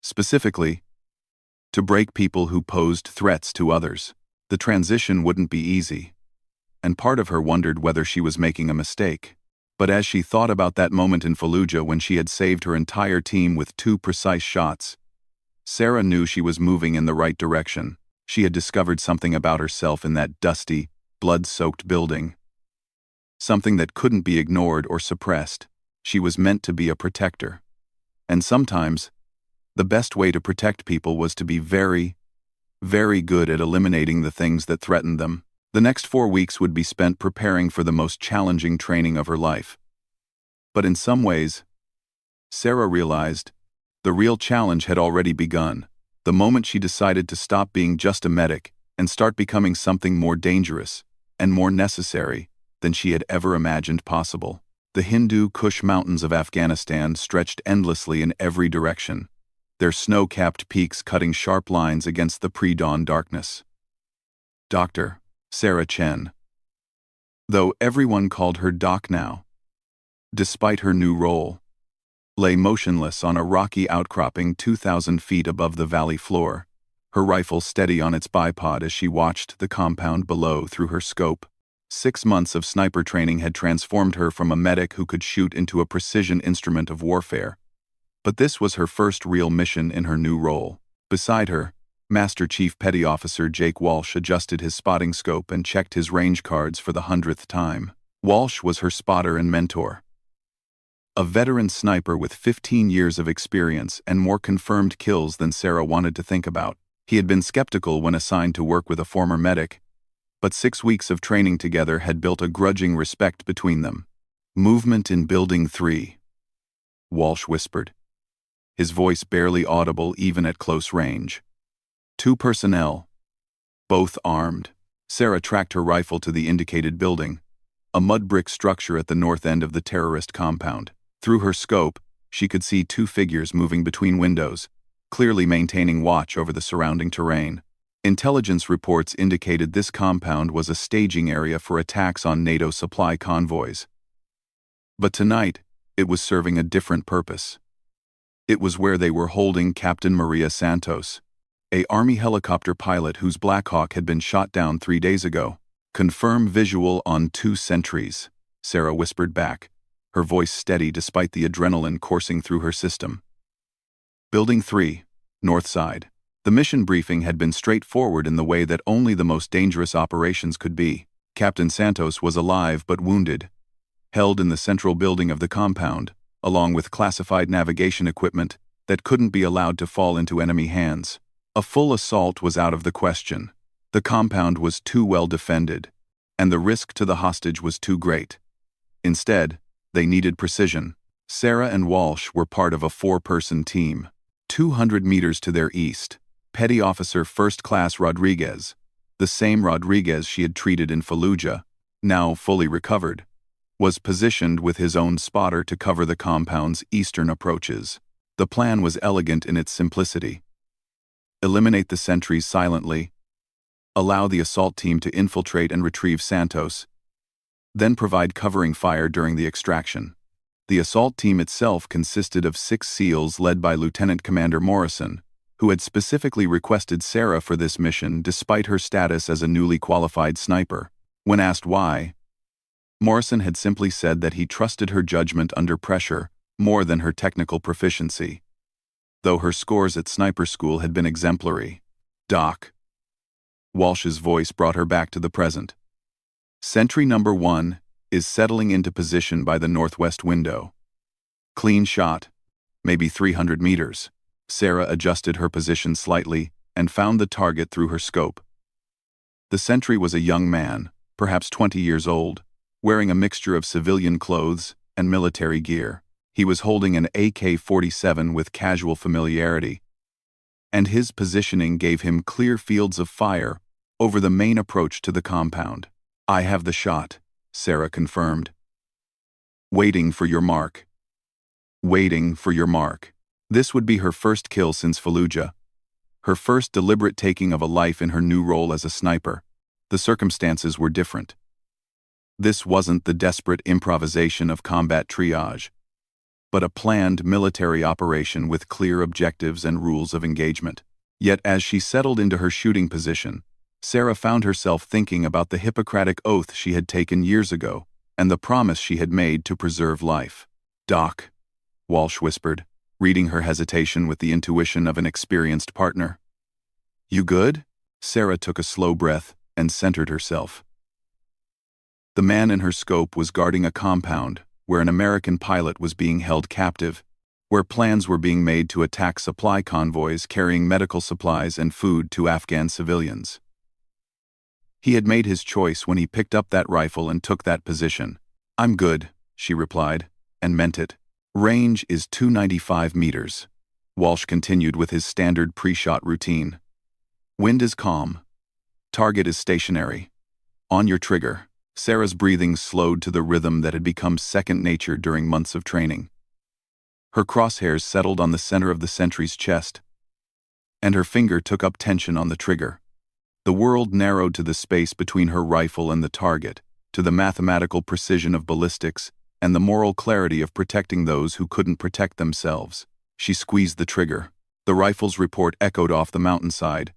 Specifically, to break people who posed threats to others. The transition wouldn't be easy, and part of her wondered whether she was making a mistake. But as she thought about that moment in Fallujah when she had saved her entire team with 2 precise shots, Sarah knew she was moving in the right direction. She had discovered something about herself in that dusty, blood-soaked building. Something that couldn't be ignored or suppressed. She was meant to be a protector. And sometimes, the best way to protect people was to be very, very good at eliminating the things that threatened them. The next 4 weeks would be spent preparing for the most challenging training of her life. But in some ways, Sarah realized the real challenge had already begun, the moment she decided to stop being just a medic and start becoming something more dangerous and more necessary than she had ever imagined possible. The Hindu Kush mountains of Afghanistan stretched endlessly in every direction, their snow-capped peaks cutting sharp lines against the pre-dawn darkness. Dr. Sarah Chen. Though everyone called her Doc now, despite her new role, lay motionless on a rocky outcropping 2,000 feet above the valley floor, her rifle steady on its bipod as she watched the compound below through her scope. 6 months of sniper training had transformed her from a medic who could shoot into a precision instrument of warfare. But this was her first real mission in her new role. Beside her, Master Chief Petty Officer Jake Walsh adjusted his spotting scope and checked his range cards for the 100th time. Walsh was her spotter and mentor. A veteran sniper with 15 years of experience and more confirmed kills than Sarah wanted to think about. He had been skeptical when assigned to work with a former medic, but 6 weeks of training together had built a grudging respect between them. Movement in Building 3, Walsh whispered, his voice barely audible even at close range. 2 personnel, both armed. Sarah tracked her rifle to the indicated building, a mud brick structure at the north end of the terrorist compound. Through her scope, she could see 2 figures moving between windows, clearly maintaining watch over the surrounding terrain. Intelligence reports indicated this compound was a staging area for attacks on NATO supply convoys. But tonight, it was serving a different purpose. It was where they were holding Captain Maria Santos, a Army helicopter pilot whose Black Hawk had been shot down 3 days ago. Confirm visual on 2 sentries, Sarah whispered back, her voice steady despite the adrenaline coursing through her system. Building 3, north side. The mission briefing had been straightforward in the way that only the most dangerous operations could be. Captain Santos was alive but wounded, held in the central building of the compound, along with classified navigation equipment that couldn't be allowed to fall into enemy hands. A full assault was out of the question. The compound was too well defended, and the risk to the hostage was too great. Instead, they needed precision. Sarah and Walsh were part of a 4-person team. 200 meters to their east, Petty Officer First Class Rodriguez, the same Rodriguez she had treated in Fallujah, now fully recovered, was positioned with his own spotter to cover the compound's eastern approaches. The plan was elegant in its simplicity. Eliminate the sentries silently, allow the assault team to infiltrate and retrieve Santos, then provide covering fire during the extraction. The assault team itself consisted of 6 SEALs led by Lieutenant Commander Morrison, who had specifically requested Sarah for this mission despite her status as a newly qualified sniper. When asked why, Morrison had simply said that he trusted her judgment under pressure more than her technical proficiency, though her scores at sniper school had been exemplary. "Doc." Walsh's voice brought her back to the present. "Sentry number 1 is settling into position by the northwest window. Clean shot, maybe 300 meters. Sarah adjusted her position slightly and found the target through her scope. The sentry was a young man, perhaps 20 years old, wearing a mixture of civilian clothes and military gear. He was holding an AK-47 with casual familiarity, and his positioning gave him clear fields of fire over the main approach to the compound. "I have the shot," Sarah confirmed. "Waiting for your mark." Waiting for your mark. This would be her first kill since Fallujah, her first deliberate taking of a life in her new role as a sniper. The circumstances were different. This wasn't the desperate improvisation of combat triage, but a planned military operation with clear objectives and rules of engagement. Yet as she settled into her shooting position, Sarah found herself thinking about the Hippocratic oath she had taken years ago and the promise she had made to preserve life. "Doc," Walsh whispered, reading her hesitation with the intuition of an experienced partner. "You good?" Sarah took a slow breath and centered herself. The man in her scope was guarding a compound where an American pilot was being held captive, where plans were being made to attack supply convoys carrying medical supplies and food to Afghan civilians. He had made his choice when he picked up that rifle and took that position. "I'm good," she replied, and meant it. "Range is 295 meters. Walsh continued with his standard pre-shot routine. "Wind is calm. Target is stationary. On your trigger." Sarah's breathing slowed to the rhythm that had become second nature during months of training. Her crosshairs settled on the center of the sentry's chest, and her finger took up tension on the trigger. The world narrowed to the space between her rifle and the target, to the mathematical precision of ballistics and the moral clarity of protecting those who couldn't protect themselves. She squeezed the trigger. The rifle's report echoed off the mountainside,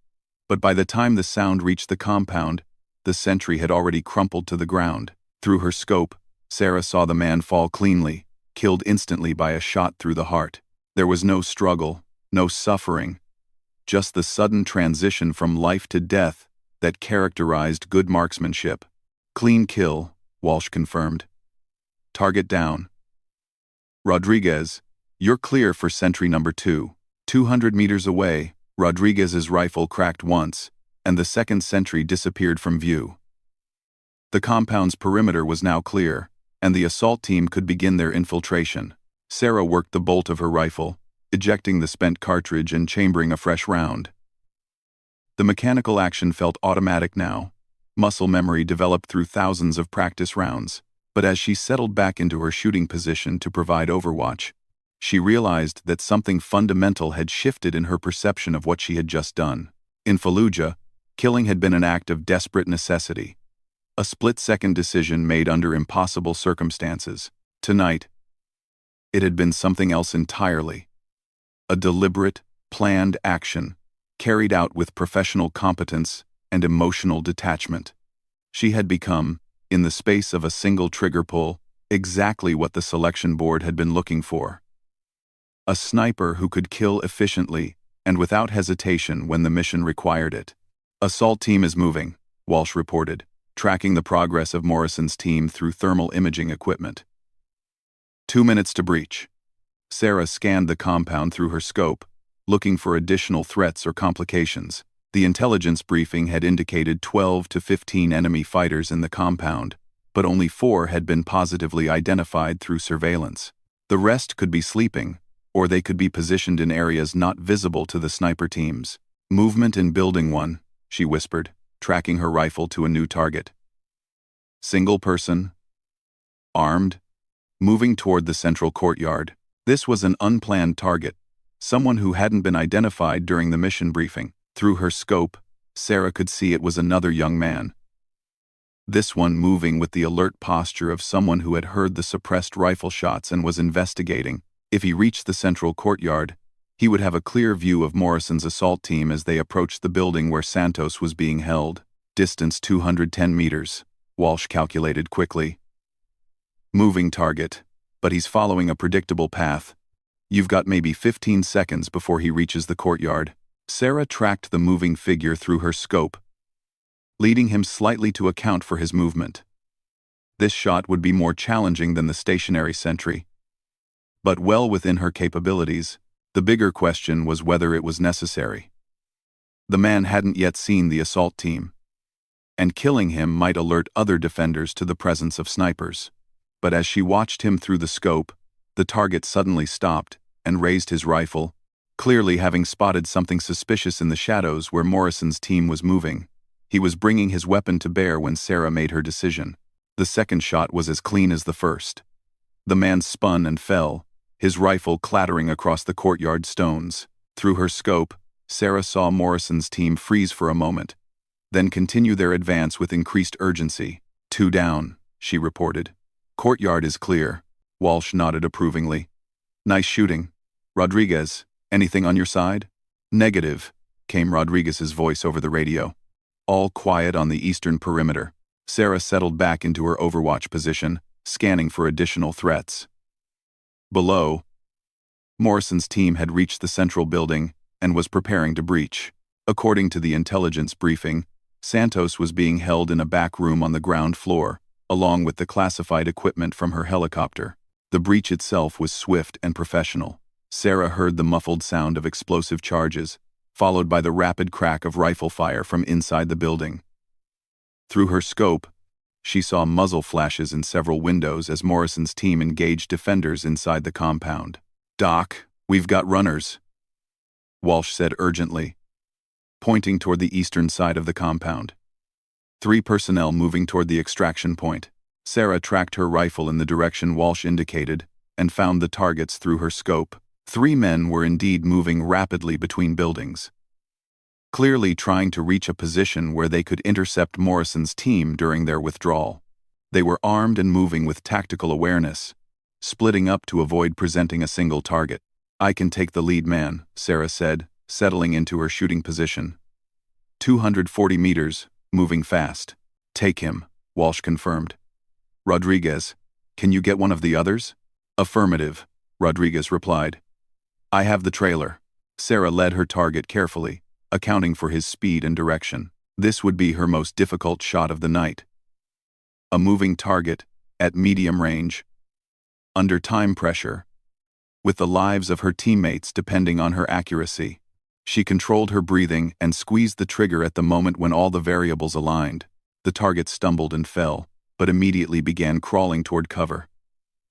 but by the time the sound reached the compound, the sentry had already crumpled to the ground. Through her scope, Sarah saw the man fall cleanly, killed instantly by a shot through the heart. There was no struggle, no suffering, just the sudden transition from life to death that characterized good marksmanship. "Clean kill," Walsh confirmed. "Target down. Rodriguez, you're clear for sentry number 2. 200 meters away, Rodriguez's rifle cracked once, and the second sentry disappeared from view. The compound's perimeter was now clear, and the assault team could begin their infiltration. Sarah worked the bolt of her rifle, ejecting the spent cartridge and chambering a fresh round. The mechanical action felt automatic now, muscle memory developed through thousands of practice rounds. But as she settled back into her shooting position to provide overwatch, she realized that something fundamental had shifted in her perception of what she had just done. In Fallujah, killing had been an act of desperate necessity, a split-second decision made under impossible circumstances. Tonight, it had been something else entirely. A deliberate, planned action, carried out with professional competence and emotional detachment. She had become, in the space of a single trigger pull, exactly what the selection board had been looking for. A sniper who could kill efficiently and without hesitation when the mission required it. "Assault team is moving," Walsh reported, tracking the progress of Morrison's team through thermal imaging equipment. 2 minutes to breach. Sarah scanned the compound through her scope, looking for additional threats or complications. The intelligence briefing had indicated 12 to 15 enemy fighters in the compound, but only 4 had been positively identified through surveillance. The rest could be sleeping, or they could be positioned in areas not visible to the sniper teams. "Movement in Building 1, she whispered, tracking her rifle to a new target. Single person, armed, moving toward the central courtyard. This was an unplanned target, someone who hadn't been identified during the mission briefing. Through her scope, Sarah could see it was another young man. This one moving with the alert posture of someone who had heard the suppressed rifle shots and was investigating. If he reached the central courtyard, he would have a clear view of Morrison's assault team as they approached the building where Santos was being held. Distance 210 meters, Walsh calculated quickly. Moving target, but he's following a predictable path. You've got maybe 15 seconds before he reaches the courtyard. Sarah tracked the moving figure through her scope, leading him slightly to account for his movement. This shot would be more challenging than the stationary sentry, but well within her capabilities. The bigger question was whether it was necessary. The man hadn't yet seen the assault team, and killing him might alert other defenders to the presence of snipers. But as she watched him through the scope, the target suddenly stopped and raised his rifle, clearly having spotted something suspicious in the shadows where Morrison's team was moving. He was bringing his weapon to bear when Sarah made her decision. The second shot was as clean as the first. The man spun and fell, his rifle clattering across the courtyard stones. Through her scope, Sarah saw Morrison's team freeze for a moment, then continue their advance with increased urgency. 2 down, she reported. Courtyard is clear. Walsh nodded approvingly. Nice shooting. Rodriguez, anything on your side? Negative, came Rodriguez's voice over the radio. All quiet on the eastern perimeter. Sarah settled back into her overwatch position, scanning for additional threats. Below, Morrison's team had reached the central building and was preparing to breach. According to the intelligence briefing, Santos was being held in a back room on the ground floor, along with the classified equipment from her helicopter. The breach itself was swift and professional. Sarah heard the muffled sound of explosive charges, followed by the rapid crack of rifle fire from inside the building. Through her scope, she saw muzzle flashes in several windows as Morrison's team engaged defenders inside the compound. Doc, we've got runners, Walsh said urgently, pointing toward the eastern side of the compound. 3 personnel moving toward the extraction point. Sarah tracked her rifle in the direction Walsh indicated and found the targets through her scope. 3 men were indeed moving rapidly between buildings, clearly trying to reach a position where they could intercept Morrison's team during their withdrawal. They were armed and moving with tactical awareness, splitting up to avoid presenting a single target. I can take the lead man, Sarah said, settling into her shooting position. 240 meters, moving fast. Take him, Walsh confirmed. Rodriguez, can you get one of the others? Affirmative, Rodriguez replied. I have the trailer. Sarah led her target carefully, accounting for his speed and direction. This would be her most difficult shot of the night. A moving target, at medium range, under time pressure, with the lives of her teammates depending on her accuracy. She controlled her breathing and squeezed the trigger at the moment when all the variables aligned. The target stumbled and fell, but immediately began crawling toward cover.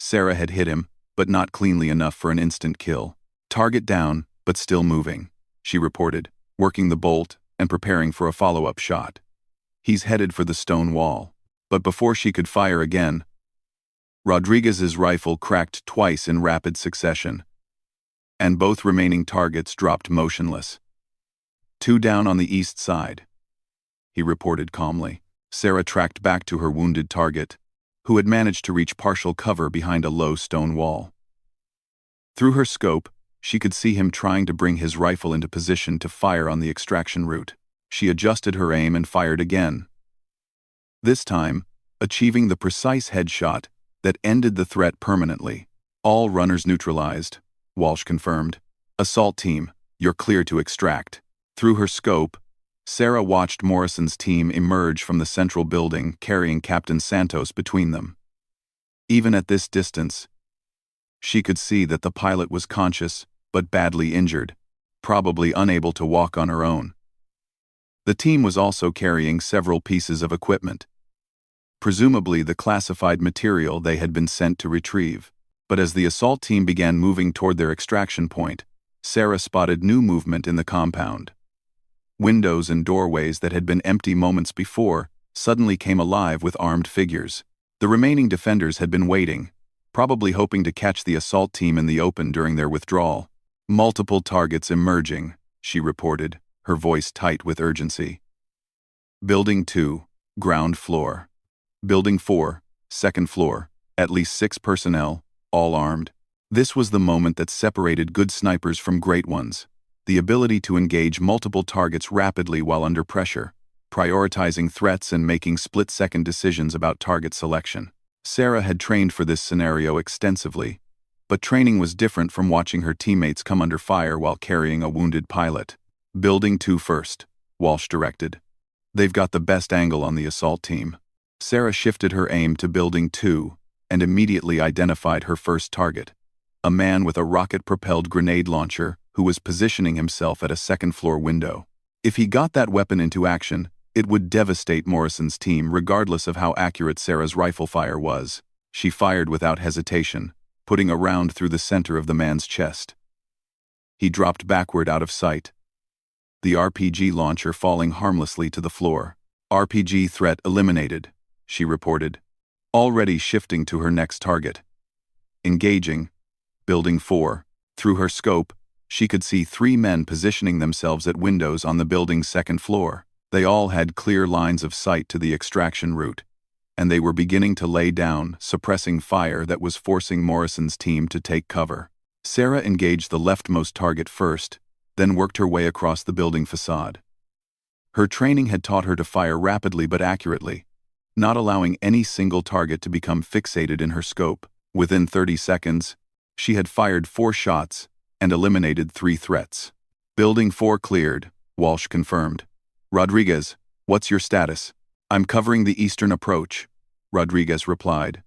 Sarah had hit him, but not cleanly enough for an instant kill. Target down, but still moving, she reported, working the bolt and preparing for a follow-up shot. He's headed for the stone wall. But before she could fire again, Rodriguez's rifle cracked twice in rapid succession, and both remaining targets dropped motionless. 2 down on the east side, he reported calmly. Sarah tracked back to her wounded target, who had managed to reach partial cover behind a low stone wall. Through her scope, she could see him trying to bring his rifle into position to fire on the extraction route. She adjusted her aim and fired again, this time achieving the precise headshot that ended the threat permanently. All runners neutralized, Walsh confirmed. Assault team, you're clear to extract. Through her scope, Sarah watched Morrison's team emerge from the central building carrying Captain Santos between them. Even at this distance, she could see that the pilot was conscious but badly injured, probably unable to walk on her own. The team was also carrying several pieces of equipment, presumably the classified material they had been sent to retrieve. But as the assault team began moving toward their extraction point, Sarah spotted new movement in the compound. Windows and doorways that had been empty moments before suddenly came alive with armed figures. The remaining defenders had been waiting, probably hoping to catch the assault team in the open during their withdrawal. Multiple targets emerging, she reported, her voice tight with urgency. Building 2, ground floor. Building 4, second floor, at least 6 personnel, all armed. This was the moment that separated good snipers from great ones, the ability to engage multiple targets rapidly while under pressure, prioritizing threats and making split-second decisions about target selection. Sarah had trained for this scenario extensively, but training was different from watching her teammates come under fire while carrying a wounded pilot. Building 2 first, Walsh directed. They've got the best angle on the assault team. Sarah shifted her aim to Building 2 and immediately identified her first target, a man with a rocket-propelled grenade launcher who was positioning himself at a second-floor window. If he got that weapon into action, it would devastate Morrison's team regardless of how accurate Sarah's rifle fire was. She fired without hesitation, putting a round through the center of the man's chest. He dropped backward out of sight, the RPG launcher falling harmlessly to the floor. RPG threat eliminated, she reported, already shifting to her next target. Engaging. Building 4. Through her scope, she could see 3 men positioning themselves at windows on the building's second floor. They all had clear lines of sight to the extraction route, and they were beginning to lay down, suppressing fire that was forcing Morrison's team to take cover. Sarah engaged the leftmost target first, then worked her way across the building facade. Her training had taught her to fire rapidly but accurately, not allowing any single target to become fixated in her scope. Within 30 seconds, she had fired 4 shots and eliminated 3 threats. Building 4 cleared, Walsh confirmed. Rodriguez, what's your status? I'm covering the eastern approach, Rodriguez replied.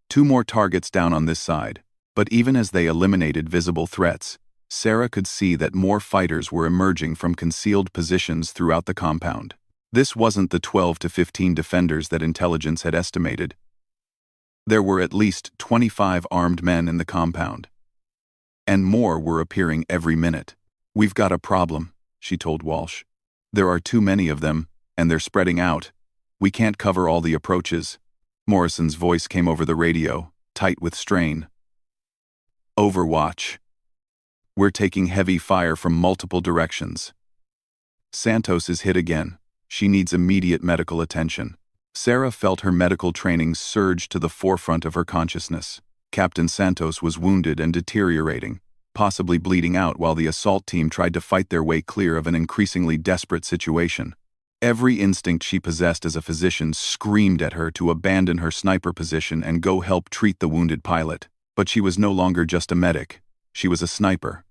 2 more targets down on this side, but even as they eliminated visible threats, Sarah could see that more fighters were emerging from concealed positions throughout the compound. This wasn't the 12 to 15 defenders that intelligence had estimated. There were at least 25 armed men in the compound, and more were appearing every minute. We've got a problem, she told Walsh. There are too many of them, and they're spreading out. We can't cover all the approaches. Morrison's voice came over the radio, tight with strain. Overwatch. We're taking heavy fire from multiple directions. Santos is hit again. She needs immediate medical attention. Sarah felt her medical training surge to the forefront of her consciousness. Captain Santos was wounded and deteriorating, possibly bleeding out while the assault team tried to fight their way clear of an increasingly desperate situation. Every instinct she possessed as a physician screamed at her to abandon her sniper position and go help treat the wounded pilot. But she was no longer just a medic. She was a sniper,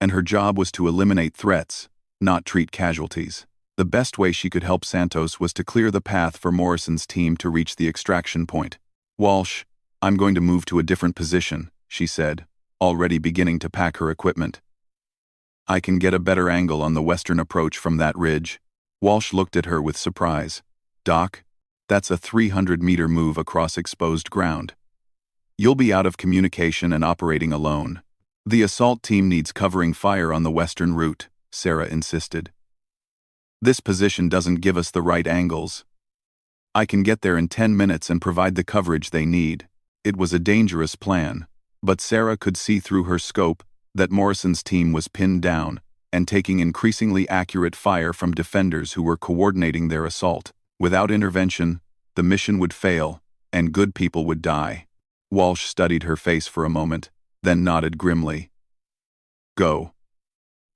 and her job was to eliminate threats, not treat casualties. The best way she could help Santos was to clear the path for Morrison's team to reach the extraction point. Walsh, I'm going to move to a different position, she said, already beginning to pack her equipment. I can get a better angle on the western approach from that ridge. Walsh looked at her with surprise. Doc, that's a 300-meter move across exposed ground. You'll be out of communication and operating alone. The assault team needs covering fire on the western route, Sarah insisted. This position doesn't give us the right angles. I can get there in 10 minutes and provide the coverage they need. It was a dangerous plan, but Sarah could see through her scope that Morrison's team was pinned down and taking increasingly accurate fire from defenders who were coordinating their assault. Without intervention, the mission would fail, and good people would die. Walsh studied her face for a moment, then nodded grimly. Go.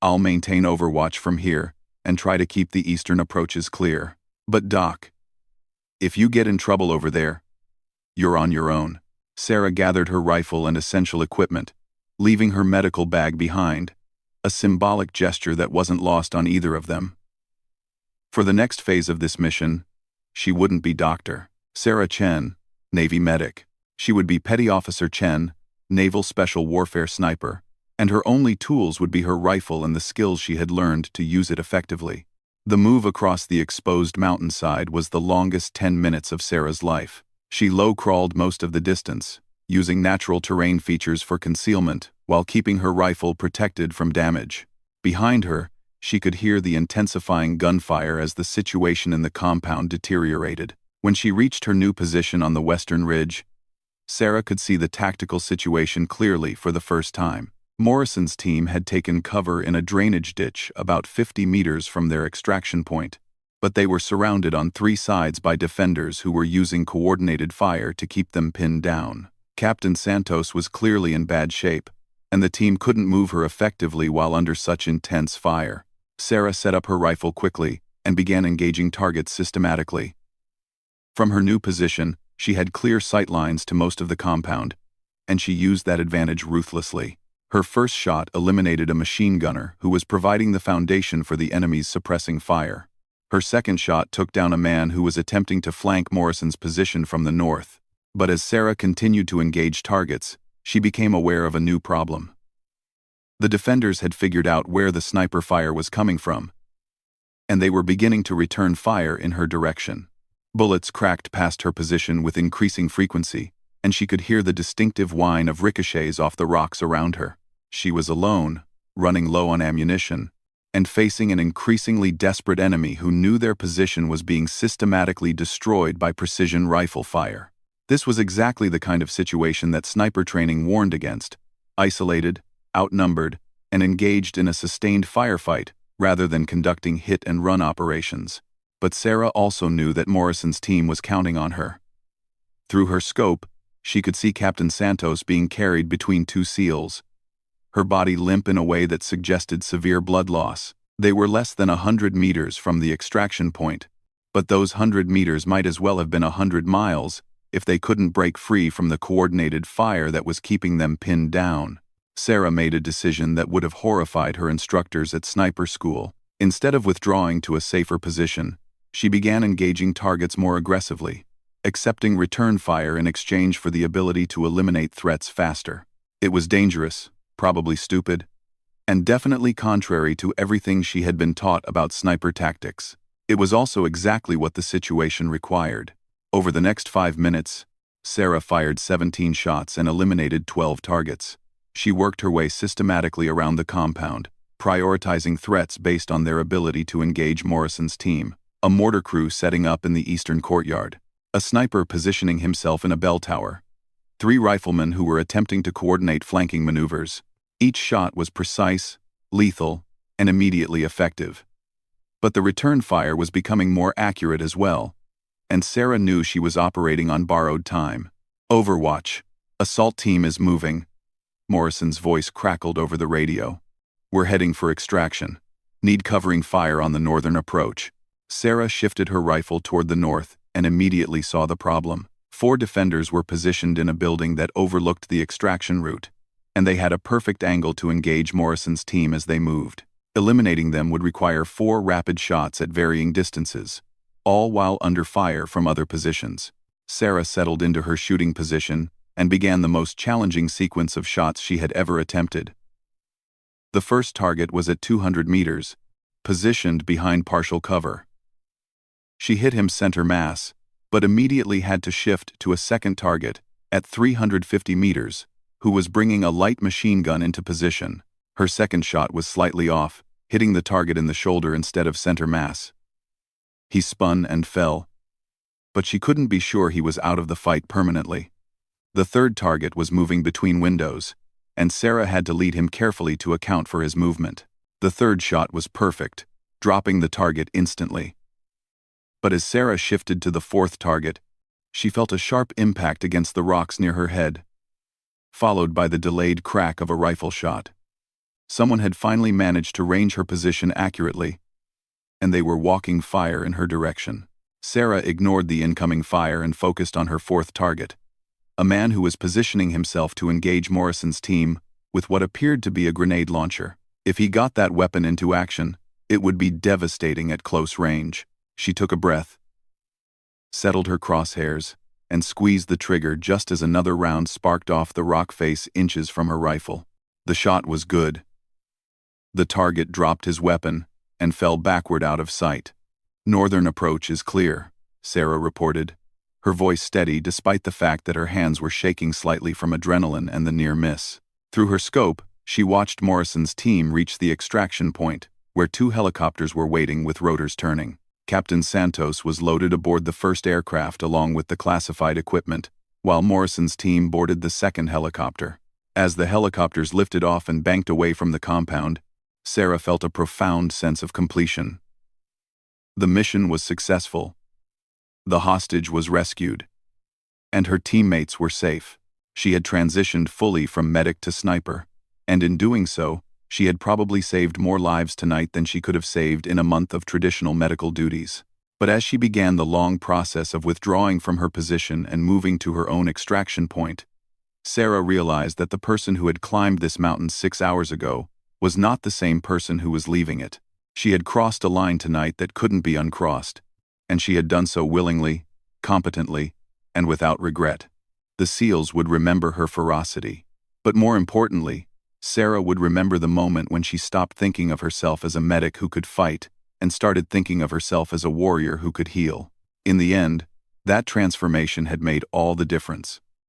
I'll maintain overwatch from here and try to keep the eastern approaches clear. But Doc, if you get in trouble over there, you're on your own. Sarah gathered her rifle and essential equipment, leaving her medical bag behind, a symbolic gesture that wasn't lost on either of them. For the next phase of this mission, she wouldn't be Dr. Sarah Chen, Navy medic. She would be Petty Officer Chen, Naval Special Warfare Sniper, and her only tools would be her rifle and the skills she had learned to use it effectively. The move across the exposed mountainside was the longest 10 minutes of Sarah's life. She low-crawled most of the distance, using natural terrain features for concealment while keeping her rifle protected from damage. Behind her, she could hear the intensifying gunfire as the situation in the compound deteriorated. When she reached her new position on the western ridge, Sarah could see the tactical situation clearly for the first time. Morrison's team had taken cover in a drainage ditch about 50 meters from their extraction point, but they were surrounded on 3 sides by defenders who were using coordinated fire to keep them pinned down. Captain Santos was clearly in bad shape, and the team couldn't move her effectively while under such intense fire. Sarah set up her rifle quickly and began engaging targets systematically. From her new position, She had clear sight lines to most of the compound, and she used that advantage ruthlessly. Her first shot eliminated a machine gunner who was providing the foundation for the enemy's suppressing fire. Her second shot took down a man who was attempting to flank Morrison's position from the north. But as Sarah continued to engage targets, she became aware of a new problem. The defenders had figured out where the sniper fire was coming from, and they were beginning to return fire in her direction. Bullets cracked past her position with increasing frequency, and she could hear the distinctive whine of ricochets off the rocks around her. She was alone, running low on ammunition, and facing an increasingly desperate enemy who knew their position was being systematically destroyed by precision rifle fire. This was exactly the kind of situation that sniper training warned against: isolated, outnumbered, and engaged in a sustained firefight rather than conducting hit-and-run operations. But Sarah also knew that Morrison's team was counting on her. Through her scope, she could see Captain Santos being carried between two SEALs, her body limp in a way that suggested severe blood loss. They were less than 100 meters from the extraction point, but those 100 meters might as well have been 100 miles if they couldn't break free from the coordinated fire that was keeping them pinned down. Sarah made a decision that would have horrified her instructors at sniper school. Instead of withdrawing to a safer position, she began engaging targets more aggressively, accepting return fire in exchange for the ability to eliminate threats faster. It was dangerous, probably stupid, and definitely contrary to everything she had been taught about sniper tactics. It was also exactly what the situation required. Over the next 5 minutes, Sarah fired 17 shots and eliminated 12 targets. She worked her way systematically around the compound, prioritizing threats based on their ability to engage Morrison's team. A mortar crew setting up in the eastern courtyard, a sniper positioning himself in a bell tower, 3 riflemen who were attempting to coordinate flanking maneuvers. Each shot was precise, lethal, and immediately effective. But the return fire was becoming more accurate as well, and Sarah knew she was operating on borrowed time. "Overwatch. Assault team is moving." Morrison's voice crackled over the radio. "We're heading for extraction. Need covering fire on the northern approach." Sarah shifted her rifle toward the north and immediately saw the problem. 4 defenders were positioned in a building that overlooked the extraction route, and they had a perfect angle to engage Morrison's team as they moved. Eliminating them would require 4 rapid shots at varying distances, all while under fire from other positions. Sarah settled into her shooting position and began the most challenging sequence of shots she had ever attempted. The first target was at 200 meters, positioned behind partial cover. She hit him center mass, but immediately had to shift to a second target at 350 meters, who was bringing a light machine gun into position. Her second shot was slightly off, hitting the target in the shoulder instead of center mass. He spun and fell, but she couldn't be sure he was out of the fight permanently. The third target was moving between windows, and Sarah had to lead him carefully to account for his movement. The third shot was perfect, dropping the target instantly. But as Sarah shifted to the fourth target, she felt a sharp impact against the rocks near her head, followed by the delayed crack of a rifle shot. Someone had finally managed to range her position accurately, and they were walking fire in her direction. Sarah ignored the incoming fire and focused on her fourth target, a man who was positioning himself to engage Morrison's team with what appeared to be a grenade launcher. If he got that weapon into action, it would be devastating at close range. She took a breath, settled her crosshairs, and squeezed the trigger just as another round sparked off the rock face inches from her rifle. The shot was good. The target dropped his weapon and fell backward out of sight. "Northern approach is clear," Sarah reported, her voice steady despite the fact that her hands were shaking slightly from adrenaline and the near miss. Through her scope, she watched Morrison's team reach the extraction point, where 2 helicopters were waiting with rotors turning. Captain Santos was loaded aboard the first aircraft along with the classified equipment, while Morrison's team boarded the second helicopter. As the helicopters lifted off and banked away from the compound, Sarah felt a profound sense of completion. The mission was successful. The hostage was rescued, and her teammates were safe. She had transitioned fully from medic to sniper, and in doing so, she had probably saved more lives tonight than she could have saved in a month of traditional medical duties. But as she began the long process of withdrawing from her position and moving to her own extraction point, Sarah realized that the person who had climbed this mountain 6 hours ago was not the same person who was leaving it. She had crossed a line tonight that couldn't be uncrossed, and she had done so willingly, competently, and without regret. The SEALs would remember her ferocity. But more importantly, Sarah would remember the moment when she stopped thinking of herself as a medic who could fight and started thinking of herself as a warrior who could heal. In the end, that transformation had made all the difference.